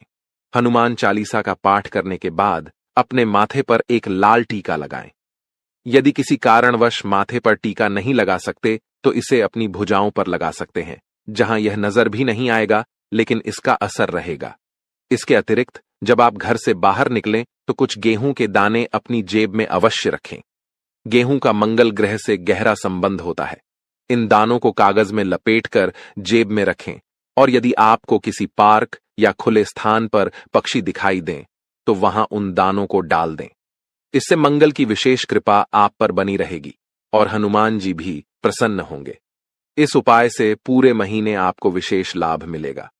हनुमान चालीसा का पाठ करने के बाद अपने माथे पर एक लाल टीका लगाएं। यदि किसी कारणवश माथे पर टीका नहीं लगा सकते तो इसे अपनी भुजाओं पर लगा सकते हैं, जहां यह नजर भी नहीं आएगा लेकिन इसका असर रहेगा। इसके अतिरिक्त जब आप घर से बाहर निकलें तो कुछ गेहूं के दाने अपनी जेब में अवश्य रखें। गेहूं का मंगल ग्रह से गहरा संबंध होता है। इन दानों को कागज में लपेटकर जेब में रखें और यदि आपको किसी पार्क या खुले स्थान पर पक्षी दिखाई दें तो वहां उन दानों को डाल दें। इससे मंगल की विशेष कृपा आप पर बनी रहेगी और हनुमान जी भी प्रसन्न होंगे। इस उपाय से पूरे महीने आपको विशेष लाभ मिलेगा।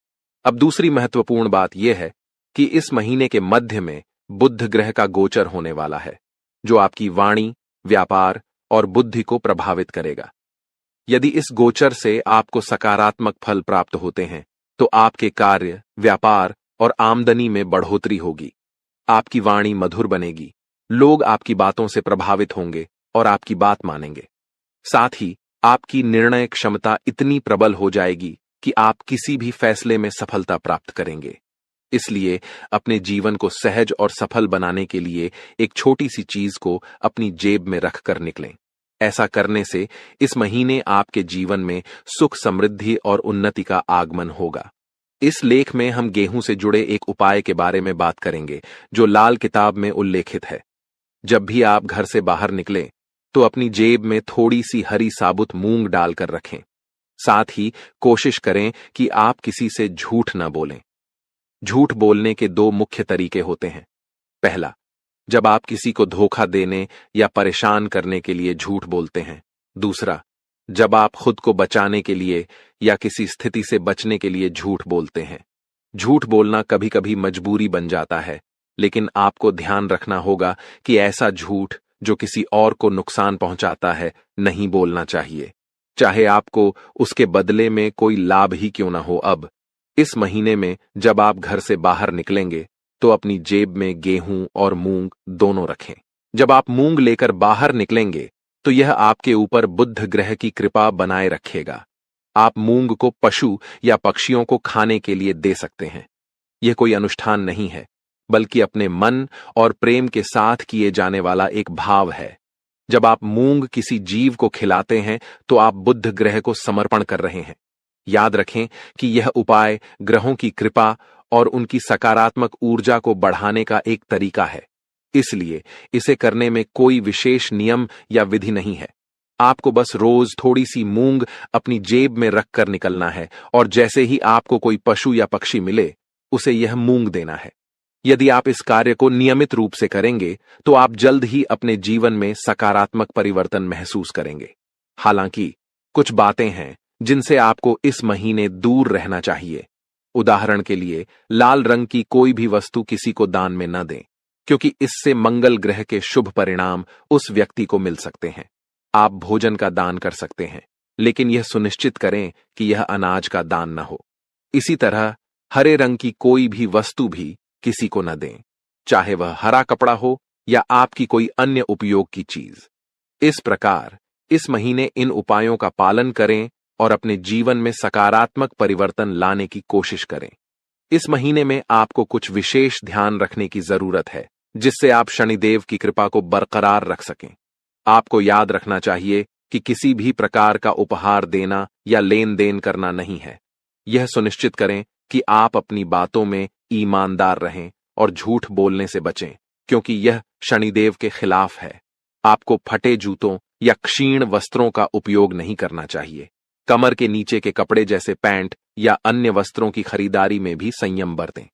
अब दूसरी महत्वपूर्ण बात यह है कि इस महीने के मध्य में बुध ग्रह का गोचर होने वाला है, जो आपकी वाणी, व्यापार और बुद्धि को प्रभावित करेगा। यदि इस गोचर से आपको सकारात्मक फल प्राप्त होते हैं तो आपके कार्य, व्यापार और आमदनी में बढ़ोतरी होगी। आपकी वाणी मधुर बनेगी, लोग आपकी बातों से प्रभावित होंगे और आपकी बात मानेंगे। साथ ही आपकी निर्णय क्षमता इतनी प्रबल हो जाएगी कि आप किसी भी फैसले में सफलता प्राप्त करेंगे। इसलिए अपने जीवन को सहज और सफल बनाने के लिए एक छोटी सी चीज को अपनी जेब में रखकर निकलें। ऐसा करने से इस महीने आपके जीवन में सुख, समृद्धि और उन्नति का आगमन होगा। इस लेख में हम गेहूं से जुड़े एक उपाय के बारे में बात करेंगे जो लाल किताब में उल्लेखित है। जब भी आप घर से बाहर निकलें तो अपनी जेब में थोड़ी सी हरी साबुत मूंग डालकर रखें। साथ ही कोशिश करें कि आप किसी से झूठ न बोलें। झूठ बोलने के दो मुख्य तरीके होते हैं। पहला, जब आप किसी को धोखा देने या परेशान करने के लिए झूठ बोलते हैं। दूसरा, जब आप खुद को बचाने के लिए या किसी स्थिति से बचने के लिए झूठ बोलते हैं। झूठ बोलना कभी कभी मजबूरी बन जाता है, लेकिन आपको ध्यान रखना होगा कि ऐसा झूठ जो किसी और को नुकसान पहुंचाता है नहीं बोलना चाहिए, चाहे आपको उसके बदले में कोई लाभ ही क्यों ना हो। अब इस महीने में जब आप घर से बाहर निकलेंगे तो अपनी जेब में गेहूं और मूंग दोनों रखें। जब आप मूंग लेकर बाहर निकलेंगे तो यह आपके ऊपर बुध ग्रह की कृपा बनाए रखेगा। आप मूंग को पशु या पक्षियों को खाने के लिए दे सकते हैं। यह कोई अनुष्ठान नहीं है, बल्कि अपने मन और प्रेम के साथ किए जाने वाला एक भाव है। जब आप मूंग किसी जीव को खिलाते हैं तो आप बुध ग्रह को समर्पण कर रहे हैं। याद रखें कि यह उपाय ग्रहों की कृपा और उनकी सकारात्मक ऊर्जा को बढ़ाने का एक तरीका है, इसलिए इसे करने में कोई विशेष नियम या विधि नहीं है। आपको बस रोज थोड़ी सी मूंग अपनी जेब में रखकर निकलना है और जैसे ही आपको कोई पशु या पक्षी मिले उसे यह मूंग देना है। यदि आप इस कार्य को नियमित रूप से करेंगे तो आप जल्द ही अपने जीवन में सकारात्मक परिवर्तन महसूस करेंगे। हालांकि कुछ बातें हैं जिनसे आपको इस महीने दूर रहना चाहिए। उदाहरण के लिए, लाल रंग की कोई भी वस्तु किसी को दान में न दें, क्योंकि इससे मंगल ग्रह के शुभ परिणाम उस व्यक्ति को मिल सकते हैं। आप भोजन का दान कर सकते हैं, लेकिन यह सुनिश्चित करें कि यह अनाज का दान न हो। इसी तरह हरे रंग की कोई भी वस्तु भी किसी को न दें, चाहे वह हरा कपड़ा हो या आपकी कोई अन्य उपयोग की चीज। इस प्रकार इस महीने इन उपायों का पालन करें और अपने जीवन में सकारात्मक परिवर्तन लाने की कोशिश करें। इस महीने में आपको कुछ विशेष ध्यान रखने की जरूरत है, जिससे आप शनिदेव की कृपा को बरकरार रख सकें। आपको याद रखना चाहिए कि किसी भी प्रकार का उपहार देना या लेन देन करना नहीं है। यह सुनिश्चित करें कि आप अपनी बातों में ईमानदार रहें और झूठ बोलने से बचें, क्योंकि यह शनिदेव के खिलाफ है। आपको फटे जूतों या क्षीण वस्त्रों का उपयोग नहीं करना चाहिए। कमर के नीचे के कपड़े जैसे पैंट या अन्य वस्त्रों की खरीदारी में भी संयम बरतें।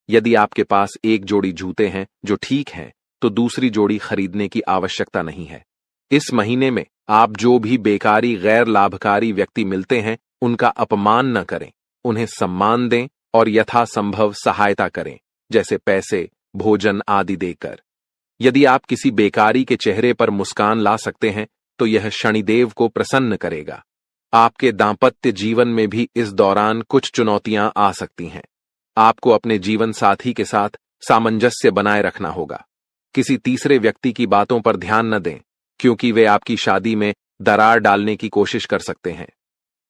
यदि आपके पास एक जोड़ी जूते हैं जो ठीक हैं, तो दूसरी जोड़ी खरीदने की आवश्यकता नहीं है। इस महीने में आप जो भी बेकारी गैर लाभकारी व्यक्ति मिलते हैं, उनका अपमान न करें, उन्हें सम्मान दें और यथासंभव सहायता करें, जैसे पैसे, भोजन आदि देकर। यदि आप किसी बेकारी के चेहरे पर मुस्कान ला सकते हैं, तो यह शनिदेव को प्रसन्न करेगा। आपके दांपत्य जीवन में भी इस दौरान कुछ चुनौतियां आ सकती हैं। आपको अपने जीवन साथी के साथ सामंजस्य बनाए रखना होगा। किसी तीसरे व्यक्ति की बातों पर ध्यान न दें, क्योंकि वे आपकी शादी में दरार डालने की कोशिश कर सकते हैं।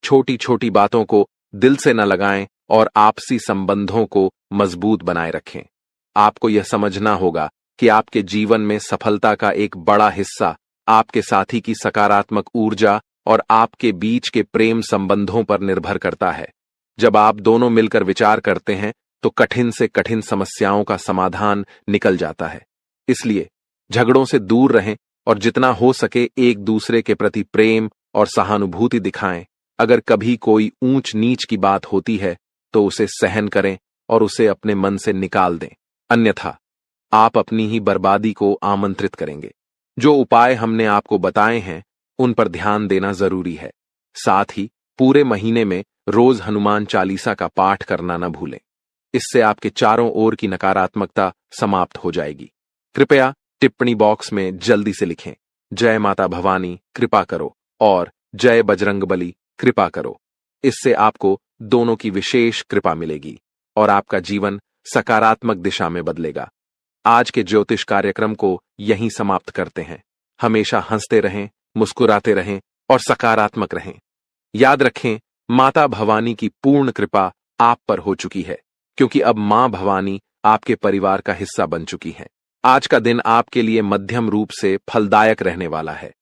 छोटी छोटी बातों को दिल से न लगाएं और आपसी संबंधों को मजबूत बनाए रखें। आपको यह समझना होगा कि आपके जीवन में सफलता का एक बड़ा हिस्सा आपके साथी की सकारात्मक ऊर्जा और आपके बीच के प्रेम संबंधों पर निर्भर करता है। जब आप दोनों मिलकर विचार करते हैं, तो कठिन से कठिन समस्याओं का समाधान निकल जाता है। इसलिए झगड़ों से दूर रहें और जितना हो सके एक दूसरे के प्रति प्रेम और सहानुभूति दिखाएं। अगर कभी कोई ऊंच नीच की बात होती है, तो उसे सहन करें और उसे अपने मन से निकाल दें, अन्यथा आप अपनी ही बर्बादी को आमंत्रित करेंगे। जो उपाय हमने आपको बताए हैं, उन पर ध्यान देना जरूरी है। साथ ही पूरे महीने में रोज हनुमान चालीसा का पाठ करना न भूलें। इससे आपके चारों ओर की नकारात्मकता समाप्त हो जाएगी। कृपया टिप्पणी बॉक्स में जल्दी से लिखें, जय माता भवानी कृपा करो और जय बजरंगबली कृपा करो। इससे आपको दोनों की विशेष कृपा मिलेगी और आपका जीवन सकारात्मक दिशा में बदलेगा। आज के ज्योतिष कार्यक्रम को यहीं समाप्त करते हैं। हमेशा हंसते रहें, मुस्कुराते रहें और सकारात्मक रहें। याद रखें, माता भवानी की पूर्ण कृपा आप पर हो चुकी है, क्योंकि अब मां भवानी आपके परिवार का हिस्सा बन चुकी हैं। आज का दिन आपके लिए मध्यम रूप से फलदायक रहने वाला है।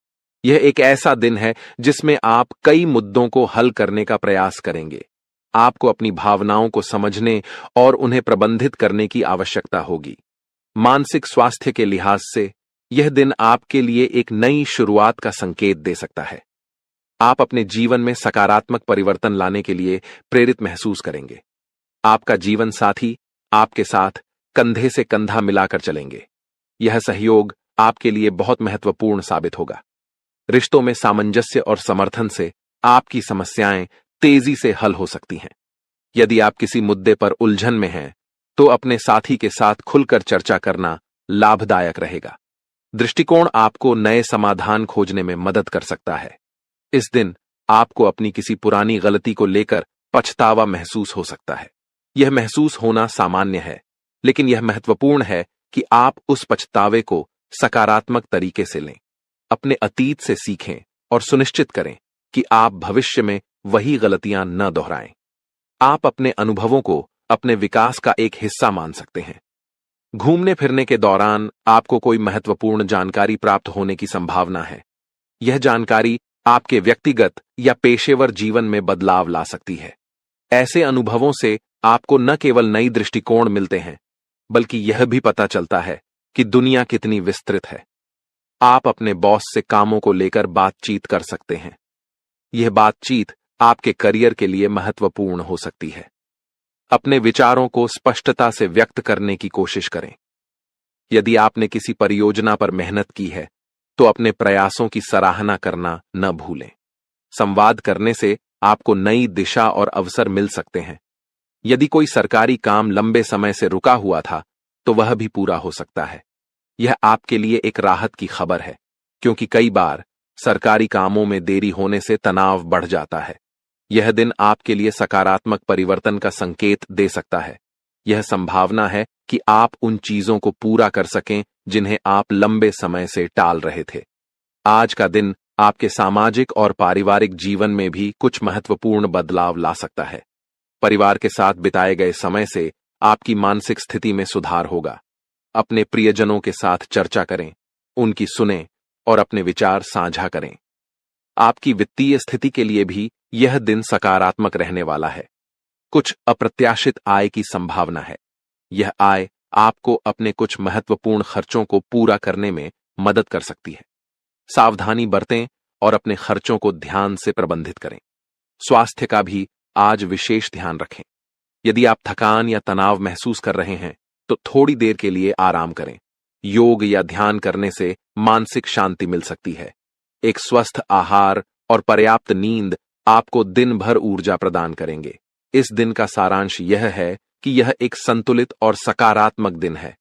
यह एक ऐसा दिन है जिसमें आप कई मुद्दों को हल करने का प्रयास करेंगे। आपको अपनी भावनाओं को समझने और उन्हें प्रबंधित करने की आवश्यकता होगी। मानसिक स्वास्थ्य के लिहाज से यह दिन आपके लिए एक नई शुरुआत का संकेत दे सकता है। आप अपने जीवन में सकारात्मक परिवर्तन लाने के लिए प्रेरित महसूस करेंगे। आपका जीवन साथी आपके साथ कंधे से कंधा मिलाकर चलेंगे। यह सहयोग आपके लिए बहुत महत्वपूर्ण साबित होगा। रिश्तों में सामंजस्य और समर्थन से आपकी समस्याएं तेजी से हल हो सकती हैं। यदि आप किसी मुद्दे पर उलझन में हैं, तो अपने साथी के साथ खुलकर चर्चा करना लाभदायक रहेगा। दृष्टिकोण आपको नए समाधान खोजने में मदद कर सकता है। इस दिन आपको अपनी किसी पुरानी गलती को लेकर पछतावा महसूस हो सकता है। यह महसूस होना सामान्य है, लेकिन यह महत्वपूर्ण है कि आप उस पछतावे को सकारात्मक तरीके से लें। अपने अतीत से सीखें और सुनिश्चित करें कि आप भविष्य में वही गलतियां न दोहराएं। आप अपने अनुभवों को अपने विकास का एक हिस्सा मान सकते हैं। घूमने फिरने के दौरान आपको कोई महत्वपूर्ण जानकारी प्राप्त होने की संभावना है। यह जानकारी आपके व्यक्तिगत या पेशेवर जीवन में बदलाव ला सकती है। ऐसे अनुभवों से आपको न केवल नई दृष्टिकोण मिलते हैं, बल्कि यह भी पता चलता है कि दुनिया कितनी विस्तृत है। आप अपने बॉस से कामों को लेकर बातचीत कर सकते हैं। यह बातचीत आपके करियर के लिए महत्वपूर्ण हो सकती है। अपने विचारों को स्पष्टता से व्यक्त करने की कोशिश करें। यदि आपने किसी परियोजना पर मेहनत की है, तो अपने प्रयासों की सराहना करना न भूलें। संवाद करने से आपको नई दिशा और अवसर मिल सकते हैं। यदि कोई सरकारी काम लंबे समय से रुका हुआ था तो वह भी पूरा हो सकता है। यह आपके लिए एक राहत की खबर है, क्योंकि कई बार सरकारी कामों में देरी होने से तनाव बढ़ जाता है। यह दिन आपके लिए सकारात्मक परिवर्तन का संकेत दे सकता है। यह संभावना है कि आप उन चीजों को पूरा कर सकें जिन्हें आप लंबे समय से टाल रहे थे। आज का दिन आपके सामाजिक और पारिवारिक जीवन में भी कुछ महत्वपूर्ण बदलाव ला सकता है। परिवार के साथ बिताए गए समय से आपकी मानसिक स्थिति में सुधार होगा। अपने प्रियजनों के साथ चर्चा करें, उनकी सुनें और अपने विचार साझा करें। आपकी वित्तीय स्थिति के लिए भी यह दिन सकारात्मक रहने वाला है। कुछ अप्रत्याशित आय की संभावना है। यह आय आपको अपने कुछ महत्वपूर्ण खर्चों को पूरा करने में मदद कर सकती है। सावधानी बरतें और अपने खर्चों को ध्यान से प्रबंधित करें। स्वास्थ्य का भी आज विशेष ध्यान रखें। यदि आप थकान या तनाव महसूस कर रहे हैं तो थोड़ी देर के लिए आराम करें। योग या ध्यान करने से मानसिक शांति मिल सकती है। एक स्वस्थ आहार और पर्याप्त नींद आपको दिन भर ऊर्जा प्रदान करेंगे। इस दिन का सारांश यह है कि यह एक संतुलित और सकारात्मक दिन है।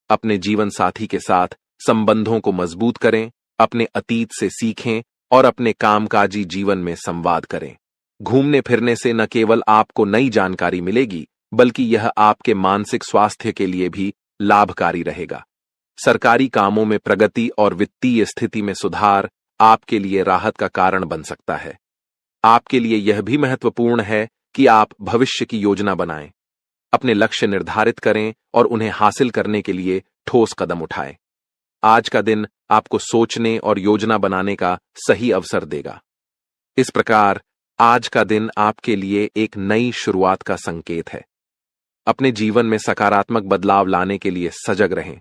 अपने जीवन साथी के साथ संबंधों को मजबूत करें, अपने अतीत से सीखें और अपने कामकाजी जीवन में संवाद करें। घूमने फिरने से न केवल आपको नई जानकारी मिलेगी, बल्कि यह आपके मानसिक स्वास्थ्य के लिए भी लाभकारी रहेगा। सरकारी कामों में प्रगति और वित्तीय स्थिति में सुधार आपके लिए राहत का कारण बन सकता है। आपके लिए यह भी महत्वपूर्ण है कि आप भविष्य की योजना बनाएं, अपने लक्ष्य निर्धारित करें और उन्हें हासिल करने के लिए ठोस कदम उठाएं। आज का दिन आपको सोचने और योजना बनाने का सही अवसर देगा। इस प्रकार आज का दिन आपके लिए एक नई शुरुआत का संकेत है। अपने जीवन में सकारात्मक बदलाव लाने के लिए सजग रहें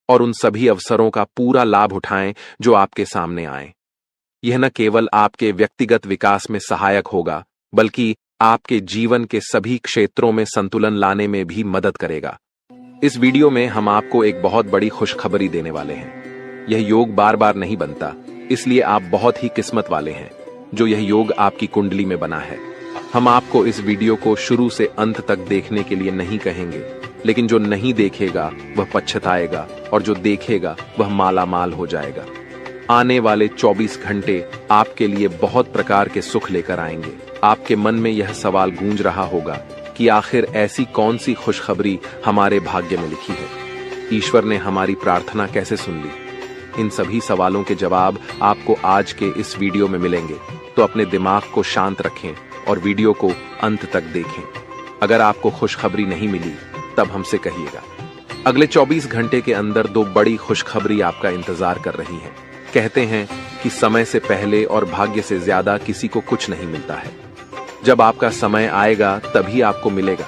और उन सभी अवसरों का पूरा लाभ उठाएं जो आपके सामने आए। यह न केवल आपके व्यक्तिगत विकास में सहायक होगा, बल्कि आपके जीवन के सभी क्षेत्रों में संतुलन लाने में भी मदद करेगा। इस वीडियो में हम आपको एक बहुत बड़ी खुशखबरी देने वाले हैं। यह योग बार बार नहीं बनता, इसलिए आप बहुत ही किस्मत वाले हैं जो यह योग आपकी कुंडली में बना है। हम आपको इस वीडियो को शुरू से अंत तक देखने के लिए नहीं कहेंगे, लेकिन जो नहीं देखेगा वह पछताएगा और जो देखेगा वह माला माल हो जाएगा। आने वाले 24 घंटे आपके लिए बहुत प्रकार के सुख लेकर आएंगे। आपके मन में यह सवाल गूंज रहा होगा कि आखिर ऐसी कौन सी खुशखबरी हमारे भाग्य में लिखी है? ईश्वर ने हमारी प्रार्थना कैसे सुन ली? इन सभी सवालों के जवाब आपको आज के इस वीडियो में मिलेंगे, तो अपने दिमाग को शांत रखें और वीडियो को अंत तक देखें। अगर आपको खुशखबरी नहीं मिली तब हमसे कहिएगा। अगले 24 घंटे के अंदर 2 बड़ी खुशखबरी आपका इंतजार कर रही हैं। कहते हैं कि समय से पहले और भाग्य से ज्यादा किसी को कुछ नहीं मिलता है। जब आपका समय आएगा तभी आपको मिलेगा,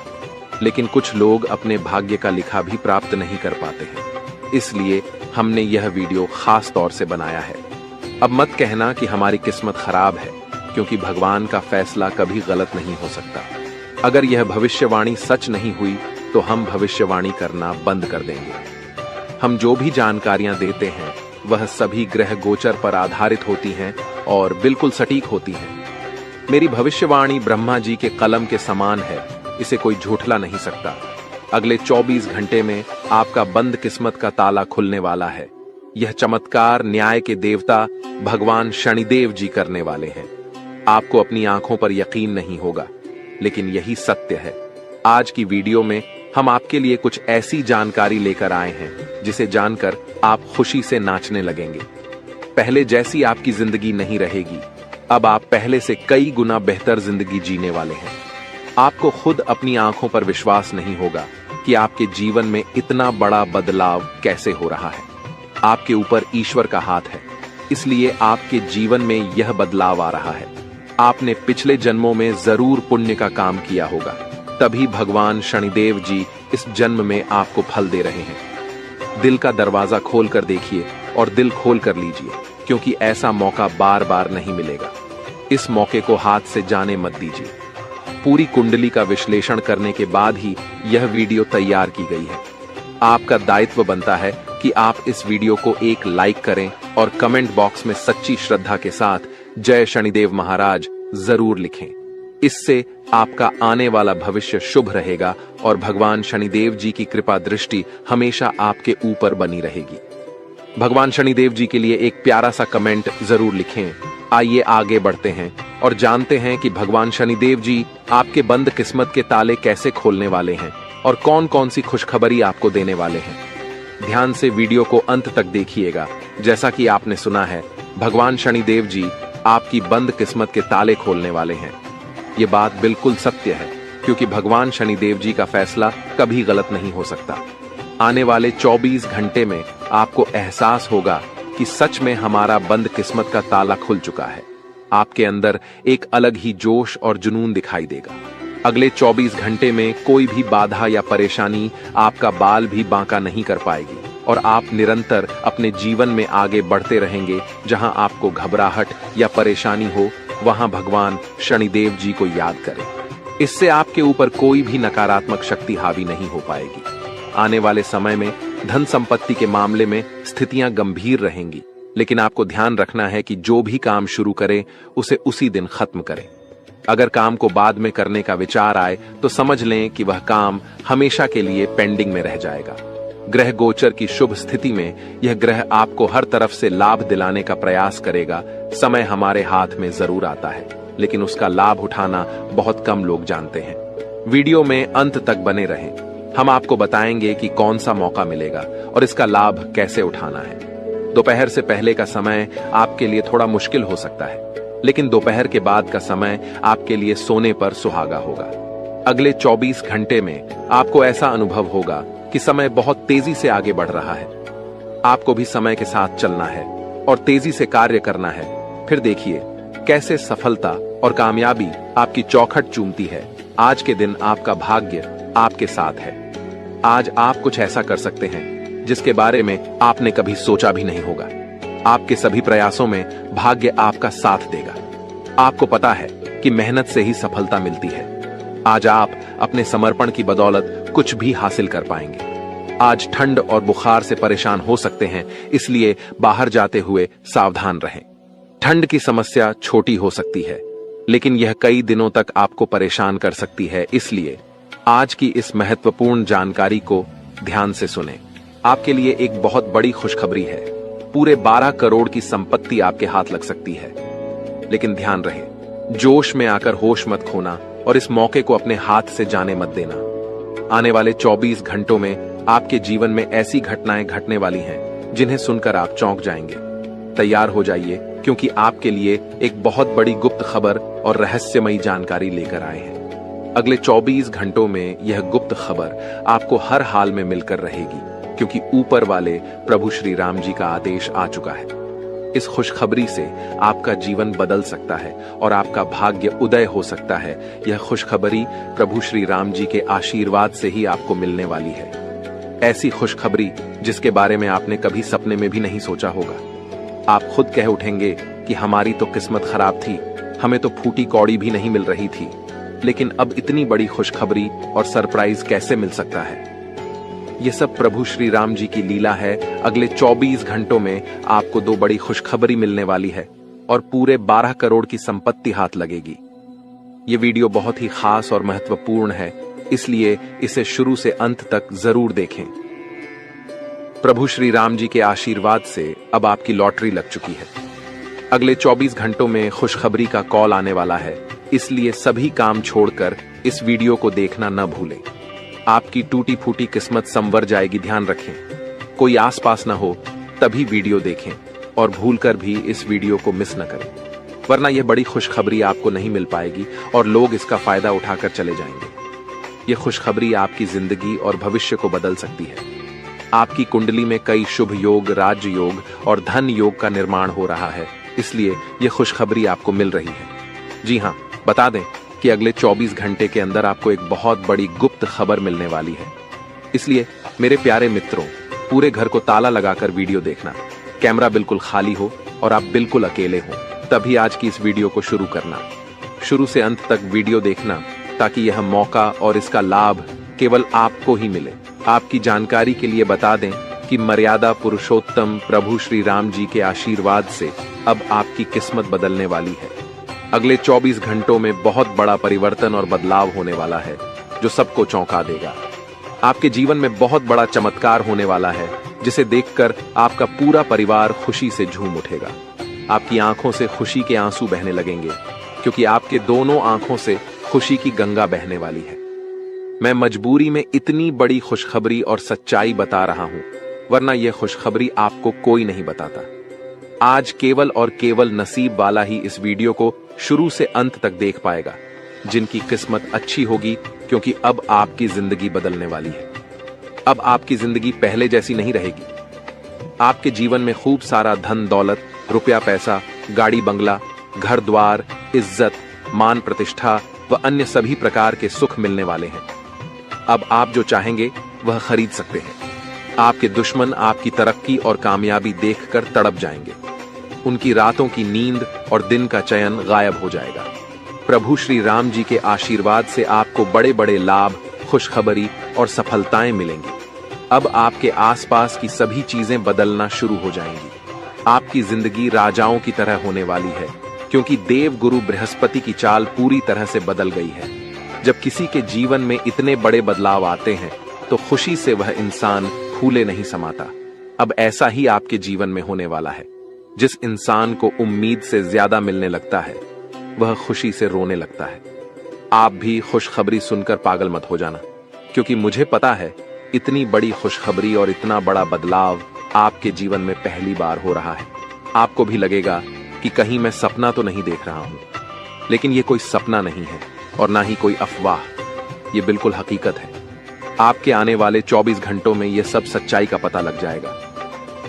लेकिन कुछ लोग अपने भाग्य का लिखा भी प्राप्त नहीं कर पाते हैं। इसलिए हमने यह वीडियो खास तौर से बनाया है। अब मत कहना कि हमारी किस्मत खराब है, क्योंकि भगवान का फैसला कभी गलत नहीं हो सकता। अगर यह भविष्यवाणी सच नहीं हुई तो हम भविष्यवाणी करना बंद कर देंगे। हम जो भी जानकारियां देते हैं वह सभी ग्रह गोचर पर आधारित होती हैं और बिल्कुल सटीक होती हैं। मेरी भविष्यवाणी ब्रह्मा जी के कलम के समान है, इसे कोई झूठला नहीं सकता। अगले 24 घंटे में आपका बंद किस्मत का ताला खुलने वाला है। यह चमत्कार न्याय के देवता भगवान शनिदेव जी करने वाले हैं। आपको अपनी आंखों पर यकीन नहीं होगा, लेकिन यही सत्य है। आज की वीडियो में हम आपके लिए कुछ ऐसी जानकारी लेकर आए हैं जिसे जानकर आप खुशी से नाचने लगेंगे। पहले जैसी आपकी जिंदगी नहीं रहेगी। अब आप पहले से कई गुना बेहतर जिंदगी जीने वाले हैं। आपको खुद अपनी आंखों पर विश्वास नहीं होगा कि आपके जीवन में इतना बड़ा बदलाव कैसे हो रहा है। आपके ऊपर ईश्वर का हाथ है, इसलिए आपके जीवन में यह बदलाव आ रहा है। आपने पिछले जन्मों में जरूर पुण्य का काम किया होगा, तभी भगवान शनिदेव जी इस जन्म में आपको फल दे रहे हैं। दिल का दरवाजा खोल कर देखिए और दिल खोल कर लीजिए, क्योंकि ऐसा मौका बार बार नहीं मिलेगा। इस मौके को हाथ से जाने मत दीजिए। पूरी कुंडली का विश्लेषण करने के बाद ही यह वीडियो तैयार की गई है। आपका दायित्व बनता है कि आप इस वीडियो को एक लाइक करें और कमेंट बॉक्स में सच्ची श्रद्धा के साथ जय शनिदेव महाराज जरूर लिखें। इससे आपका आने वाला भविष्य शुभ रहेगा और भगवान शनिदेव जी की कृपा दृष्टि हमेशा आपके ऊपर बनी रहेगी। भगवान शनिदेव जी के लिए एक प्यारा सा कमेंट जरूर लिखें। आइए आगे बढ़ते हैं और जानते हैं कि भगवान शनिदेव जी आपके बंद किस्मत के ताले कैसे खोलने वाले हैं और कौन कौन सी खुशखबरी आपको देने वाले हैं। ध्यान से वीडियो को अंत तक देखिएगा। जैसा कि आपने सुना है, भगवान शनिदेव जी आपकी बंद किस्मत के ताले खोलने वाले हैं। ये बात बिल्कुल सत्य है, क्योंकि भगवान शनिदेव जी का फैसला कभी गलत नहीं हो सकता। आने वाले 24 घंटे में आपको एहसास होगा कि सच में हमारा बंद किस्मत का ताला खुल चुका है। आपके अंदर एक अलग ही जोश और जुनून दिखाई देगा। अगले 24 घंटे में कोई भी बाधा या परेशानी आपका बाल भी बांका नहीं कर पाएगी और आप निरंतर अपने जीवन में आगे बढ़ते रहेंगे। जहां आपको घबराहट या परेशानी हो, वहां भगवान शनिदेव जी को याद करें। इससे आपके ऊपर कोई भी नकारात्मक शक्ति हावी नहीं हो पाएगी। आने वाले समय में धन संपत्ति के मामले में स्थितियां गंभीर रहेंगी, लेकिन आपको ध्यान रखना है कि जो भी काम शुरू करें उसे उसी दिन खत्म करें। अगर काम को बाद में करने का विचार आए तो समझ लें कि वह काम हमेशा के लिए पेंडिंग में रह जाएगा। ग्रह गोचर की शुभ स्थिति में यह ग्रह आपको हर तरफ से लाभ दिलाने का प्रयास करेगा। समय हमारे हाथ में जरूर आता है, लेकिन उसका लाभ उठाना बहुत कम लोग जानते हैं। वीडियो में अंत तक बने रहें। हम आपको बताएंगे कि कौन सा मौका मिलेगा और इसका लाभ कैसे उठाना है। दोपहर से पहले का समय आपके लिए थोड़ा मुश्किल हो सकता है, लेकिन दोपहर के बाद का समय आपके लिए सोने पर सुहागा होगा। अगले 24 घंटे में आपको ऐसा अनुभव होगा कि समय बहुत तेजी से आगे बढ़ रहा है। आपको भी समय के साथ चलना है और तेजी से कार्य करना है। फिर देखिए कैसे सफलता और कामयाबी आपकी चौखट चूमती है। आज के दिन आपका भाग्य आपके साथ है। आज आप कुछ ऐसा कर सकते हैं जिसके बारे में आपने कभी सोचा भी नहीं होगा। आपके सभी प्रयासों में भाग्य आपका साथ देगा। आपको पता है कि मेहनत से ही सफलता मिलती है। आज आप अपने समर्पण की बदौलत कुछ भी हासिल कर पाएंगे। आज ठंड और बुखार से परेशान हो सकते हैं, इसलिए बाहर जाते हुए सावधान रहें। ठंड की समस्या छोटी हो सकती है, लेकिन यह कई दिनों तक आपको परेशान कर सकती है। इसलिए आज की इस महत्वपूर्ण जानकारी को ध्यान से सुनें। आपके लिए एक बहुत बड़ी खुशखबरी है। पूरे 12 करोड़ की संपत्ति आपके हाथ लग सकती है। लेकिन ध्यान रहे, जोश में आकर होश मत खोना और इस मौके को अपने हाथ से जाने मत देना। आने वाले 24 घंटों में आपके जीवन में ऐसी घटनाएं घटने वाली हैं जिन्हें सुनकर आप चौंक जाएंगे। तैयार हो जाइए, क्योंकि आपके लिए एक बहुत बड़ी गुप्त खबर और रहस्यमयी जानकारी लेकर आए हैं। अगले 24 घंटों में यह गुप्त खबर आपको हर हाल में मिलकर रहेगी, क्योंकि ऊपर वाले प्रभु श्री राम जी का आदेश आ चुका है। इस खुशखबरी से आपका जीवन बदल सकता है और आपका भाग्य उदय हो सकता है। यह खुशखबरी प्रभु श्री राम जी के आशीर्वाद से ही आपको मिलने वाली है। ऐसी खुशखबरी जिसके बारे में आपने कभी सपने में भी नहीं सोचा होगा। आप खुद कह उठेंगे कि हमारी तो किस्मत खराब थी, हमें तो फूटी कौड़ी भी नहीं मिल रही थी, लेकिन अब इतनी बड़ी खुशखबरी और सरप्राइज कैसे मिल सकता है। यह सब प्रभु श्री राम जी की लीला है। अगले 24 घंटों में आपको 2 बड़ी खुशखबरी मिलने वाली है और पूरे 12 करोड़ की संपत्ति हाथ लगेगी। यह वीडियो बहुत ही खास और महत्वपूर्ण है, इसलिए इसे शुरू से अंत तक जरूर देखें। प्रभु श्री राम जी के आशीर्वाद से अब आपकी लॉटरी लग चुकी है। अगले 24 घंटों में खुशखबरी का कॉल आने वाला है, इसलिए सभी काम छोड़कर इस वीडियो को देखना न भूलें। आपकी टूटी फूटी किस्मत संवर जाएगी, ध्यान रखें। कोई आसपास न हो तभी वीडियो देखें और भूलकर भी इस वीडियो को मिस न करें, वरना यह बड़ी खुशखबरी आपको नहीं मिल पाएगी और लोग इसका फायदा उठाकर चले जाएंगे। यह खुशखबरी आपकी जिंदगी और भविष्य को बदल सकती है। आपकी कुंडली में कई शुभ योग, राज योग और धन योग का निर्माण हो रहा है, इसलिए यह खुशखबरी आपको मिल रही है। जी हाँ, बता दें कि अगले 24 घंटे के अंदर आपको एक बहुत बड़ी गुप्त खबर मिलने वाली है। इसलिए मेरे प्यारे मित्रों, पूरे घर को ताला लगाकर वीडियो देखना। कैमरा बिल्कुल खाली हो और आप बिल्कुल अकेले हो, तभी आज की इस वीडियो को शुरू करना। शुरू से अंत तक वीडियो देखना, ताकि यह मौका और इसका लाभ केवल आपको ही मिले। आपकी जानकारी के लिए बता दें कि मर्यादा पुरुषोत्तम प्रभु श्री राम जी के आशीर्वाद से अब आपकी किस्मत बदलने वाली है। अगले 24 घंटों में बहुत बड़ा परिवर्तन और बदलाव होने वाला है जो सबको चौंका देगा। आपके जीवन में बहुत बड़ा चमत्कार होने वाला है जिसे देखकर आपका पूरा परिवार खुशी से झूम उठेगा। आपकी आंखों से खुशी के आंसू बहने लगेंगे क्योंकि आपके दोनों आंखों से खुशी की गंगा बहने वाली है। मैं मजबूरी में इतनी बड़ी खुशखबरी और सच्चाई बता रहा हूं, वरना यह खुशखबरी आपको कोई नहीं बताता। आज केवल और केवल नसीब वाला ही इस वीडियो को शुरू से अंत तक देख पाएगा, जिनकी किस्मत अच्छी होगी, क्योंकि अब आपकी जिंदगी बदलने वाली है। अब आपकी जिंदगी पहले जैसी नहीं रहेगी। आपके जीवन में खूब सारा धन दौलत, रुपया पैसा, गाड़ी बंगला, घर द्वार, इज्जत, मान प्रतिष्ठा व अन्य सभी प्रकार के सुख मिलने वाले हैं। अब आप जो चाहेंगे वह खरीद सकते हैं। आपके दुश्मन आपकी तरक्की और कामयाबी देखकर तड़प जाएंगे। उनकी रातों की नींद और दिन का चयन गायब हो जाएगा। प्रभु श्री राम जी के आशीर्वाद से आपको बड़े बड़े लाभ, खुशखबरी और सफलताएं मिलेंगी। अब आपके आसपास की सभी चीजें बदलना शुरू हो जाएंगी। आपकी जिंदगी राजाओं की तरह होने वाली है, क्योंकि देव गुरु बृहस्पति की चाल पूरी तरह से बदल गई है। जब किसी के जीवन में इतने बड़े बदलाव आते हैं तो खुशी से वह इंसान फूले नहीं समाता। अब ऐसा ही आपके जीवन में होने वाला है। जिस इंसान को उम्मीद से ज्यादा मिलने लगता है वह खुशी से रोने लगता है। आप भी खुशखबरी सुनकर पागल मत हो जाना, क्योंकि मुझे पता है इतनी बड़ी खुशखबरी और इतना बड़ा बदलाव आपके जीवन में पहली बार हो रहा है। आपको भी लगेगा कि कहीं मैं सपना तो नहीं देख रहा हूं, लेकिन यह कोई सपना नहीं है और ना ही कोई अफवाह, यह बिल्कुल हकीकत है। आपके आने वाले 24 घंटों में यह सब सच्चाई का पता लग जाएगा।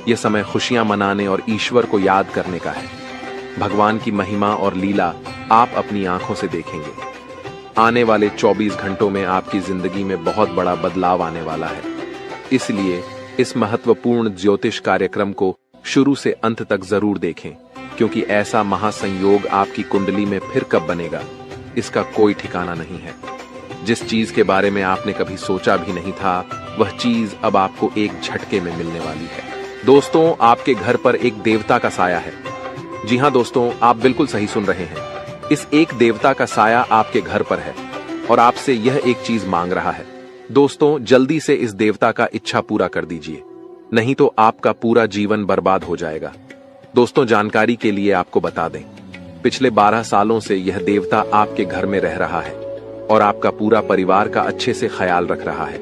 यह समय खुशियां मनाने और ईश्वर को याद करने का है। भगवान की महिमा और लीला आप अपनी आंखों से देखेंगे। आने वाले 24 घंटों में आपकी जिंदगी में बहुत बड़ा बदलाव आने वाला है। इसलिए इस महत्वपूर्ण ज्योतिष कार्यक्रम को शुरू से अंत तक जरूर देखें, क्योंकि ऐसा महासंयोग आपकी कुंडली में फिर कब बनेगा इसका कोई ठिकाना नहीं है। जिस चीज के बारे में आपने कभी सोचा भी नहीं था, वह चीज अब आपको एक झटके में मिलने वाली है। दोस्तों, आपके घर पर एक देवता का साया है। जी हां दोस्तों, आप बिल्कुल सही सुन रहे हैं। इस एक देवता का साया आपके घर पर है और आपसे यह एक चीज मांग रहा है। दोस्तों, जल्दी से इस देवता का इच्छा पूरा कर दीजिए, नहीं तो आपका पूरा जीवन बर्बाद हो जाएगा। दोस्तों, जानकारी के लिए आपको बता दें, पिछले 12 सालों से यह देवता आपके घर में रह रहा है और आपका पूरा परिवार का अच्छे से ख्याल रख रहा है।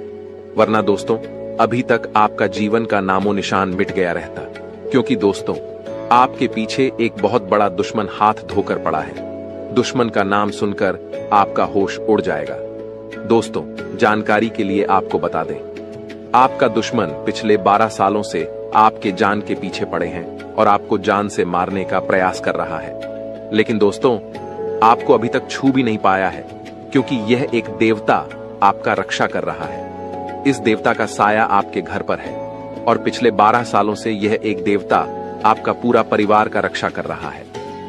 वरना दोस्तों, अभी तक आपका जीवन का नामो निशान मिट गया रहता, क्योंकि दोस्तों, आपके पीछे एक बहुत बड़ा दुश्मन हाथ धोकर पड़ा है। दुश्मन का नाम सुनकर आपका होश उड़ जाएगा। दोस्तों, जानकारी के लिए आपको बता दें, आपका दुश्मन पिछले 12 सालों से आपके जान के पीछे पड़े हैं और आपको जान से मारने का प्रयास कर रहा है। लेकिन दोस्तों, आपको अभी तक छू भी नहीं पाया है, क्योंकि यह एक देवता आपका रक्षा कर रहा है। इस देवता का साया आपके घर पर है और पिछले 12 सालों से यह एक देवता आपका पूरा परिवार का रक्षा कर रहा है,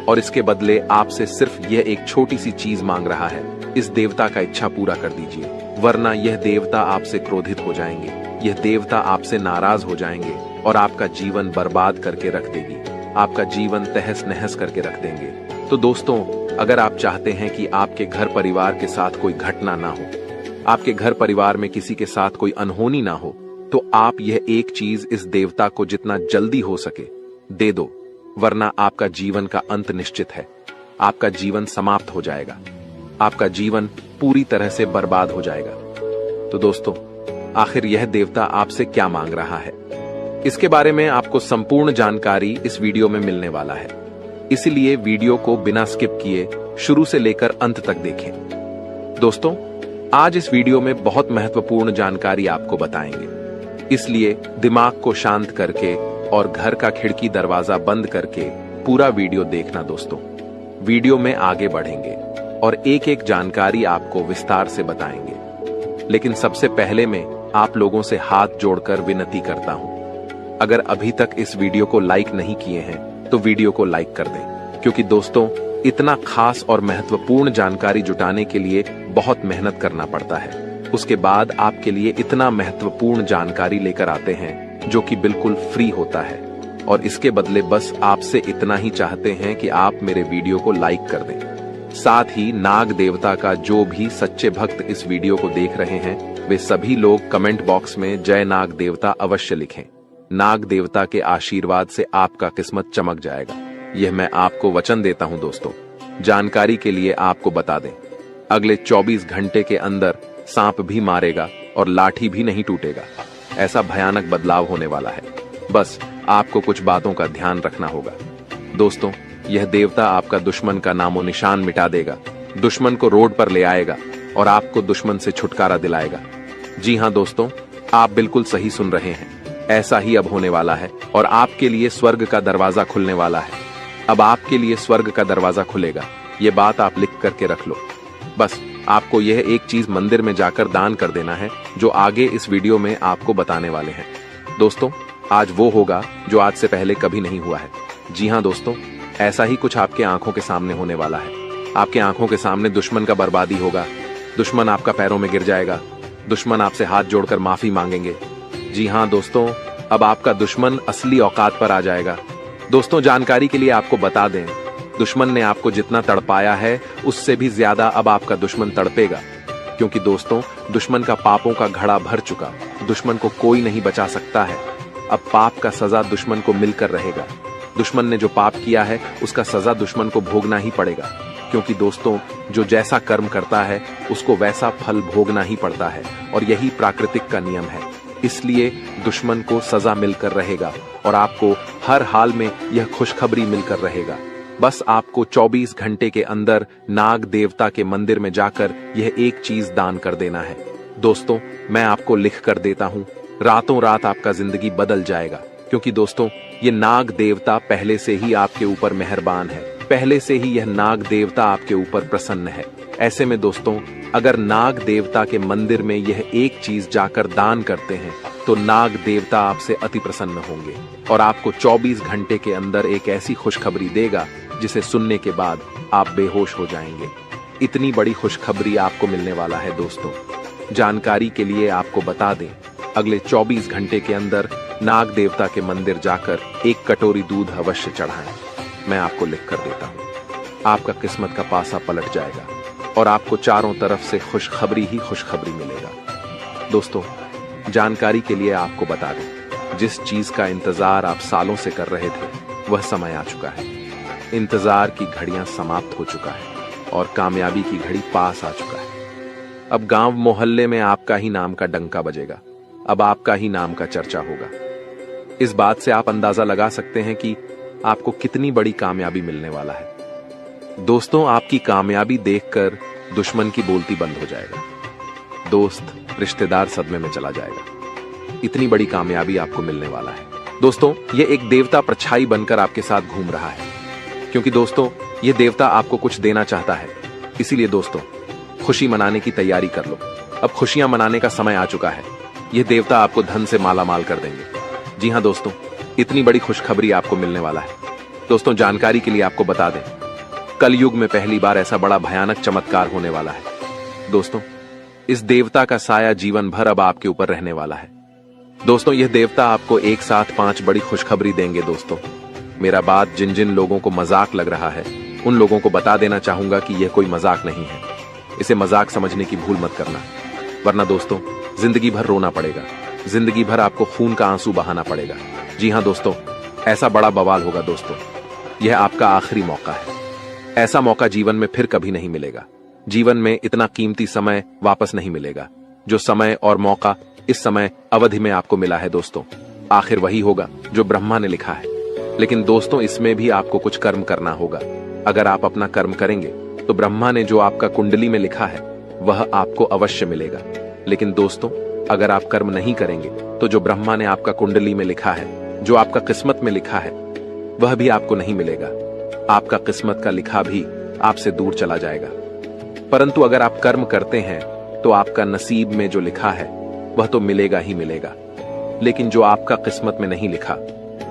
और इसके बदले आपसे सिर्फ यह एक छोटी सी चीज मांग रहा है। इस देवता का इच्छा पूरा कर दीजिए, वरना यह देवता आपसे क्रोधित हो जाएंगे। यह देवता आपसे नाराज हो जाएंगे और आपका जीवन बर्बाद करके रख देगी। आपका जीवन तहस नहस करके रख देंगे। तो दोस्तों, अगर आप चाहते हैं कि आपके घर परिवार के साथ कोई घटना ना हो, आपके घर परिवार में किसी के साथ कोई अनहोनी ना हो, तो आप यह एक चीज इस देवता को जितना जल्दी हो सके दे दो, वरना आपका जीवन का अंत निश्चित है। आपका जीवन समाप्त हो जाएगा। आपका जीवन पूरी तरह से बर्बाद हो जाएगा। तो दोस्तों, आखिर यह देवता आपसे क्या मांग रहा है, इसके बारे में आपको संपूर्ण जानकारी इस वीडियो में मिलने वाला है। इसलिए वीडियो को बिना स्किप किए शुरू से लेकर अंत तक देखें। दोस्तों, आज इस वीडियो में बहुत महत्वपूर्ण जानकारी आपको बताएंगे, इसलिए दिमाग को शांत करके और घर का खिड़की दरवाजा बंद करके पूरा वीडियो देखना। दोस्तों, वीडियो में आगे बढ़ेंगे और एक एक जानकारी आपको विस्तार से बताएंगे। लेकिन सबसे पहले मैं आप लोगों से हाथ जोड़कर विनती करता हूं, अगर अभी तक इस वीडियो को लाइक नहीं किए हैं तो वीडियो को लाइक कर दें, क्योंकि दोस्तों, इतना खास और महत्वपूर्ण जानकारी जुटाने के लिए बहुत मेहनत करना पड़ता है। उसके बाद आपके लिए इतना महत्वपूर्ण जानकारी लेकर आते हैं जो कि बिल्कुल फ्री होता है, और इसके बदले बस आपसे इतना ही चाहते हैं कि आप मेरे वीडियो को लाइक कर दें। साथ ही नाग देवता का जो भी सच्चे भक्त इस वीडियो को देख रहे हैं वे सभी लोग कमेंट बॉक्स में जय नाग देवता अवश्य लिखें। नाग देवता के आशीर्वाद से आपका किस्मत चमक जाएगा, यह मैं आपको वचन देता हूं। दोस्तों, जानकारी के लिए आपको बता दें, अगले 24 घंटे के अंदर सांप भी मारेगा और लाठी भी नहीं टूटेगा। ऐसा भयानक बदलाव होने वाला है। बस आपको कुछ बातों का ध्यान रखना होगा। दोस्तों, यह देवता आपका दुश्मन का नामो निशान मिटा देगा, दुश्मन को रोड पर ले आएगा और आपको दुश्मन से छुटकारा दिलाएगा। जी हां दोस्तों, आप बिल्कुल सही सुन रहे हैं। ऐसा ही अब होने वाला है और आपके लिए स्वर्ग का दरवाजा खुलने वाला है। अब आपके लिए स्वर्ग का दरवाजा खुलेगा, ये बात आप लिख करके रख लो। बस आपको यह एक चीज मंदिर में जाकर दान कर देना है, जो आगे इस वीडियो में आपको बताने वाले हैं। दोस्तों, आज वो होगा जो आज से पहले कभी नहीं हुआ है। जी हां दोस्तों, ऐसा ही कुछ आपके आंखों के सामने होने वाला है। आपके आंखों के सामने दुश्मन का बर्बादी होगा, दुश्मन आपका पैरों में गिर जाएगा, दुश्मन आपसे हाथ जोड़कर माफी मांगेंगे। जी हां दोस्तों, अब आपका दुश्मन असली औकात पर आ जाएगा। दोस्तों, जानकारी के लिए आपको बता दें, दुश्मन ने आपको जितना तड़पाया है उससे भी ज्यादा अब आपका दुश्मन तड़पेगा, क्योंकि दोस्तों दुश्मन का पापों का घड़ा भर चुका, दुश्मन को कोई नहीं बचा सकता है। अब पाप का सजा दुश्मन को मिलकर रहेगा। दुश्मन ने जो पाप किया है उसका सजा दुश्मन को भोगना ही पड़ेगा, क्योंकि दोस्तों जो जैसा कर्म करता है उसको वैसा फल भोगना ही पड़ता है और यही प्राकृतिक का नियम है। इसलिए दुश्मन को सजा मिलकर रहेगा और आपको हर हाल में यह खुशखबरी मिलकर रहेगा। बस आपको 24 घंटे के अंदर नाग देवता के मंदिर में जाकर यह एक चीज दान कर देना है। दोस्तों, मैं आपको लिख कर देता हूं, रातों रात आपका जिंदगी बदल जाएगा, क्योंकि दोस्तों ये नाग देवता पहले से ही आपके ऊपर मेहरबान है, पहले से ही यह नाग देवता आपके ऊपर प्रसन्न है। ऐसे में दोस्तों, अगर नाग देवता के मंदिर में यह एक चीज जाकर दान करते हैं तो नाग देवता आपसे अति प्रसन्न होंगे और आपको 24 घंटे के अंदर एक ऐसी खुशखबरी देगा जिसे सुनने के बाद आप बेहोश हो जाएंगे। इतनी बड़ी खुशखबरी आपको मिलने वाला है। दोस्तों, जानकारी के लिए आपको बता दें, अगले 24 घंटे के अंदर नाग देवता के मंदिर जाकर एक कटोरी दूध अवश्य चढ़ाएं। मैं आपको लिख कर देता हूं, आपका किस्मत का पासा पलट जाएगा और आपको चारों तरफ से खुशखबरी ही खुशखबरी मिलेगा। दोस्तों, जानकारी के लिए आपको बता दें, जिस चीज का इंतजार आप सालों से कर रहे थे वह समय आ चुका है। इंतजार की घड़ियां समाप्त हो चुका है और कामयाबी की घड़ी पास आ चुका है। अब गांव मोहल्ले में आपका ही नाम का डंका बजेगा, अब आपका ही नाम का चर्चा होगा। इस बात से आप अंदाजा लगा सकते हैं कि आपको कितनी बड़ी कामयाबी मिलने वाला है। दोस्तों, आपकी कामयाबी देखकर दुश्मन की बोलती बंद हो जाएगा, दोस्त रिश्तेदार सदमे में चला जाएगा। इतनी बड़ी कामयाबी आपको मिलने वाला है। दोस्तों, ये एक देवता परछाई बनकर आपके साथ घूम रहा है, क्योंकि दोस्तों ये देवता आपको कुछ देना चाहता है। इसीलिए दोस्तों, खुशी मनाने की तैयारी कर लो। अब खुशियां मनाने का समय आ चुका है। यह देवता आपको धन से माला माल कर देंगे। जी हां दोस्तों, इतनी बड़ी खुशखबरी आपको मिलने वाला है। दोस्तों, जानकारी के लिए आपको बता दें, कलयुग में पहली बार ऐसा बड़ा भयानक चमत्कार होने वाला है। दोस्तों, इस देवता का साया जीवन भर अब आपके ऊपर रहने वाला है। दोस्तों, यह देवता आपको एक साथ 5 बड़ी खुशखबरी देंगे। दोस्तों, मेरा बात जिन जिन लोगों को मजाक लग रहा है उन लोगों को बता देना चाहूंगा कि यह कोई मजाक नहीं है। इसे मजाक समझने की भूल मत करना, वरना दोस्तों जिंदगी भर रोना पड़ेगा, जिंदगी भर आपको खून का आंसू बहाना पड़ेगा। जी हां दोस्तों, ऐसा बड़ा बवाल होगा। दोस्तों, यह आपका आखिरी मौका है। ऐसा मौका जीवन में फिर कभी नहीं मिलेगा। जीवन में इतना कीमती समय वापस नहीं मिलेगा। जो समय और मौका इस समय अवधि में आपको मिला है दोस्तों, आखिर वही होगा जो ब्रह्मा ने लिखा है। लेकिन दोस्तों, इसमें भी आपको कुछ कर्म करना होगा। अगर आप अपना कर्म करेंगे तो ब्रह्मा ने जो आपका कुंडली में लिखा है वह आपको अवश्य मिलेगा। लेकिन दोस्तों, अगर आप कर्म नहीं करेंगे तो जो ब्रह्मा ने आपका कुंडली में लिखा है, जो आपका किस्मत में लिखा है, वह भी आपको नहीं मिलेगा। आपका किस्मत का लिखा भी आपसे दूर चला जाएगा। परंतु अगर आप कर्म करते हैं तो आपका नसीब में जो लिखा है वह तो मिलेगा ही मिलेगा। लेकिन जो आपका किस्मत में नहीं लिखा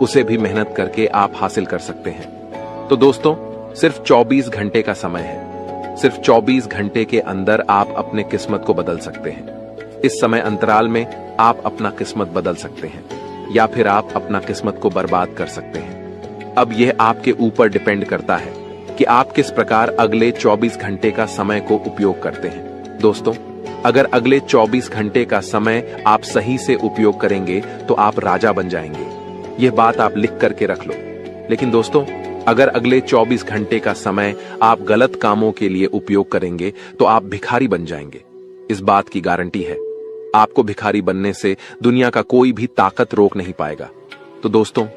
उसे भी मेहनत करके आप हासिल कर सकते हैं। तो दोस्तों, सिर्फ 24 घंटे का समय है। सिर्फ 24 घंटे के अंदर आप अपने किस्मत को बदल सकते हैं। इस समय अंतराल में आप अपना किस्मत बदल सकते हैं या फिर आप अपना किस्मत को बर्बाद कर सकते हैं। अब यह आपके ऊपर डिपेंड करता है कि आप किस प्रकार अगले 24 घंटे का समय को उपयोग करते हैं। दोस्तों, अगर अगले 24 घंटे का समय आप सही से उपयोग करेंगे तो आप राजा बन जाएंगे। यह बात आप लिख करके रख लो। लेकिन दोस्तों, अगर अगले 24 घंटे का समय आप गलत कामों के लिए उपयोग करेंगे तो आप भिखारी बन जाएंगे। इस बात की गारंटी है। आपको भिखारी बनने से दुनिया का कोई भी ताकत रोक नहीं पाएगा। तो दोस्तों,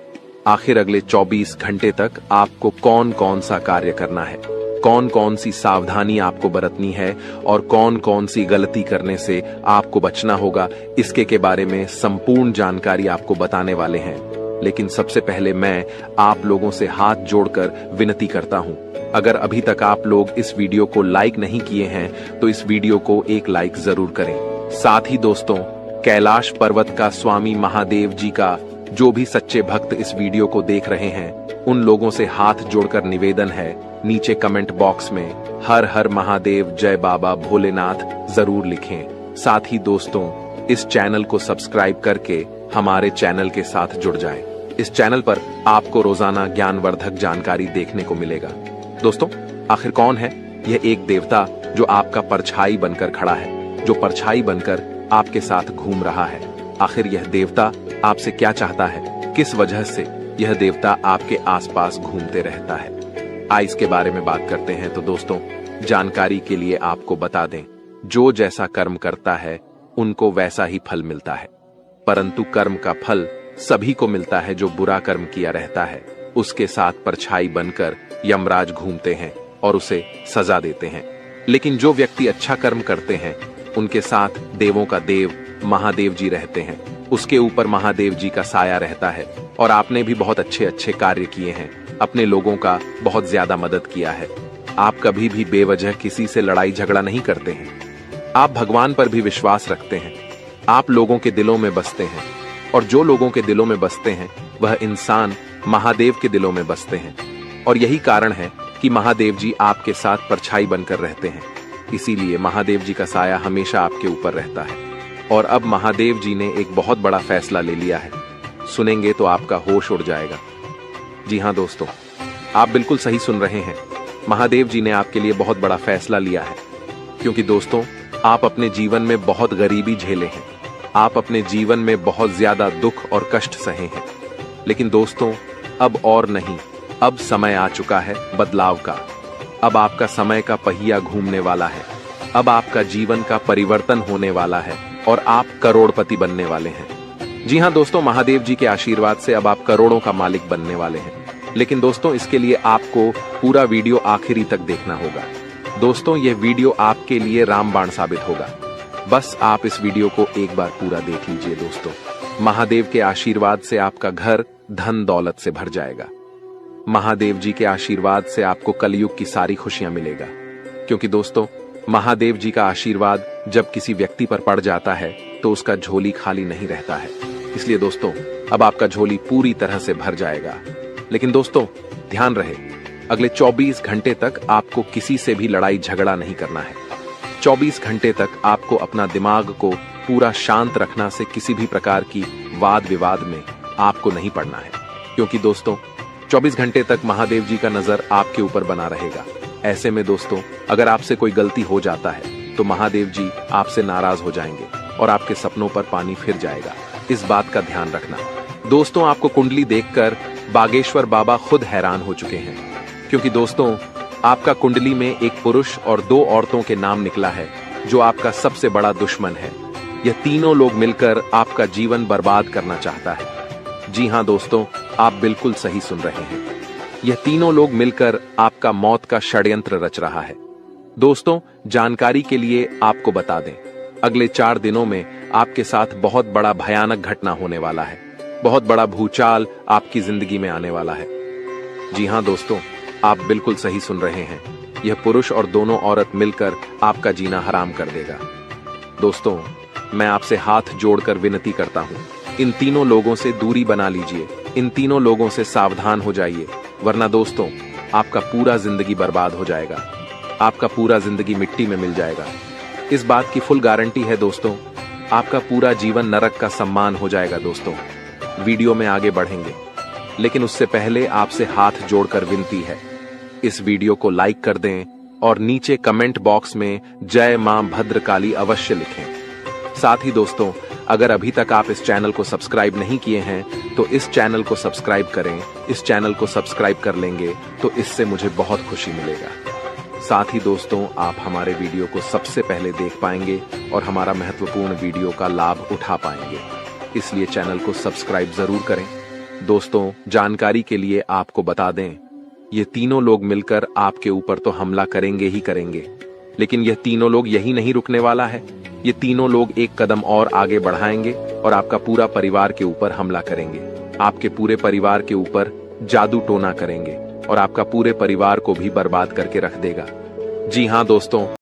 आखिर अगले 24 घंटे तक आपको कौन कौन सा कार्य करना है, कौन कौन सी सावधानी आपको बरतनी है और कौन कौन सी गलती करने से आपको बचना होगा, इसके के बारे में संपूर्ण जानकारी आपको बताने वाले हैं। लेकिन सबसे पहले मैं आप लोगों से हाथ जोड़कर विनती करता हूं, अगर अभी तक आप लोग इस वीडियो को लाइक नहीं किए हैं तो इस वीडियो को एक लाइक जरूर करें। साथ ही दोस्तों, कैलाश पर्वत का स्वामी महादेव जी का जो भी सच्चे भक्त इस वीडियो को देख रहे हैं, उन लोगों से हाथ जोड़कर निवेदन है, नीचे कमेंट बॉक्स में हर हर महादेव जय बाबा भोलेनाथ जरूर लिखें। साथ ही दोस्तों, इस चैनल को सब्सक्राइब करके हमारे चैनल के साथ जुड़ जाएं। इस चैनल पर आपको रोजाना ज्ञानवर्धक जानकारी देखने को मिलेगा। दोस्तों, आखिर कौन है यह एक देवता जो आपका परछाई बनकर खड़ा है, जो परछाई बनकर आपके साथ घूम रहा है? आखिर यह देवता आपसे क्या चाहता है? किस वजह से यह देवता आपके आसपास घूमते रहता है? आइए इसके बारे में बात करते हैं। तो दोस्तों, जानकारी के लिए आपको बता दें, जो जैसा कर्म करता है उनको वैसा ही फल मिलता है, परंतु कर्म का फल सभी को मिलता है जो बुरा कर्म किया रहता है। उसके साथ परछाई बनकर यमराज घूमते हैं और उसे सजा देते हैं। लेकिन जो व्यक्ति अच्छा कर्म करते हैं उनके साथ देवों का देव महादेव जी रहते हैं, उसके ऊपर महादेव जी का साया रहता है। और आपने भी बहुत अच्छे अच्छे कार्य किए हैं, अपने लोगों का बहुत ज्यादा मदद किया है। आप कभी भी बेवजह किसी से लड़ाई झगड़ा नहीं करते हैं। आप भगवान पर भी विश्वास रखते हैं। आप लोगों के दिलों में बसते हैं, और जो लोगों के दिलों में बसते हैं वह इंसान महादेव के दिलों में बसते हैं। और यही कारण है कि महादेव जी आपके साथ परछाई बनकर रहते हैं। इसीलिए महादेव जी का साया हमेशा आपके ऊपर रहता है। और अब महादेव जी ने एक बहुत बड़ा फैसला ले लिया है, सुनेंगे तो आपका होश उड़ जाएगा। जी हाँ दोस्तों, आप बिल्कुल सही सुन रहे हैं। महादेव जी ने आपके लिए बहुत बड़ा फैसला लिया है। क्योंकि दोस्तों, आप अपने जीवन में बहुत गरीबी झेले हैं, आप अपने जीवन में बहुत ज्यादा दुख और कष्ट सहे हैं। लेकिन दोस्तों, अब और नहीं, अब समय आ चुका है बदलाव का। अब आपका समय का पहिया घूमने वाला है। अब आपका जीवन का परिवर्तन होने वाला है और आप करोड़पति बनने वाले हैं। जी हाँ दोस्तों, महादेव जी के आशीर्वाद से अब आप करोड़ों का मालिक बनने वाले हैं। लेकिन दोस्तों, इसके लिए आपको पूरा वीडियो आखिरी तक देखना होगा। दोस्तों, यह वीडियो आपके लिए रामबाण साबित होगा। बस आप इस वीडियो को एक बार पूरा देख लीजिए दोस्तों। महादेव के आशीर्वाद से आपका घर धन दौलत से भर जाएगा। महादेव जी के आशीर्वाद से आपको कलयुग की सारी खुशियां मिलेगा। क्योंकि दोस्तों, महादेव जी का आशीर्वाद जब किसी व्यक्ति पर पड़ जाता है तो उसका झोली खाली नहीं रहता है। इसलिए दोस्तों, अब आपका झोली पूरी तरह से भर जाएगा। लेकिन दोस्तों, ध्यान रहे, अगले 24 घंटे तक आपको किसी से भी लड़ाई झगड़ा नहीं करना है। 24 घंटे तक आपको अपना दिमाग को पूरा शांत रखना से किसी भी प्रकार की वाद विवाद में आपको नहीं पड़ना है। क्योंकि दोस्तों, 24 घंटे तक महादेव जी का नजर आपके ऊपर बना रहेगा। ऐसे में दोस्तों, अगर आपसे कोई गलती हो जाता है तो महादेव जी आपसे नाराज हो जाएंगे और आपके सपनों पर पानी फिर जाएगा। इस बात का ध्यान रखना। दोस्तों, आपको कुंडली देखकर बागेश्वर बाबा खुद हैरान हो चुके हैं। क्योंकि दोस्तों, आपका कुंडली में एक पुरुष और 2 औरतों के नाम निकला है जो आपका सबसे बड़ा दुश्मन है। यह तीनों लोग मिलकर आपका जीवन बर्बाद करना चाहता है। जी हाँ दोस्तों, आप बिल्कुल सही सुन रहे हैं। यह तीनों लोग मिलकर आपका मौत का षड्यंत्र रच रहा है। दोस्तों, जानकारी के लिए आपको बता दें, अगले 4 दिनों में आपके साथ बहुत बड़ा भयानक घटना होने वाला है। बहुत बड़ा भूचाल आपकी जिंदगी में आने वाला है। जी हाँ दोस्तों, आप बिल्कुल सही सुन रहे हैं। यह पुरुष और दोनों औरत मिलकर आपका जीना हराम कर देगा। दोस्तों, मैं आपसे हाथ जोड़कर विनती करता हूं, इन तीनों लोगों से दूरी बना लीजिए। इन तीनों लोगों से सावधान हो जाइए, वरना दोस्तों, आपका पूरा जिंदगी बर्बाद हो जाएगा। आपका पूरा जिंदगी मिट्टी में मिल जाएगा। इस बात की फुल गारंटी है दोस्तों। आपका पूरा जीवन नरक का सम्मान हो जाएगा। दोस्तों, वीडियो में आगे बढ़ेंगे, लेकिन उससे पहले आपसे हाथ जोड़कर विनती है, इस वीडियो को लाइक कर दें और नीचे कमेंट बॉक्स में जय मां भद्रकाली अवश्य लिखें। साथ ही दोस्तों, अगर अभी तक आप इस चैनल को सब्सक्राइब नहीं किए हैं तो इस चैनल को सब्सक्राइब करें। इस चैनल को सब्सक्राइब कर लेंगे तो इससे मुझे बहुत खुशी मिलेगा। साथ ही दोस्तों, आप हमारे वीडियो को सबसे पहले देख पाएंगे और हमारा महत्वपूर्ण वीडियो का लाभ उठा पाएंगे, इसलिए चैनल को सब्सक्राइब जरूर करें। दोस्तों, जानकारी के लिए आपको बता दें, ये तीनों लोग मिलकर आपके ऊपर तो हमला करेंगे ही करेंगे, लेकिन यह तीनों लोग यही नहीं रुकने वाला है। ये तीनों लोग एक कदम और आगे बढ़ाएंगे और आपका पूरा परिवार के ऊपर हमला करेंगे। आपके पूरे परिवार के ऊपर जादू टोना करेंगे और आपका पूरे परिवार को भी बर्बाद करके रख देगा। जी हाँ दोस्तों,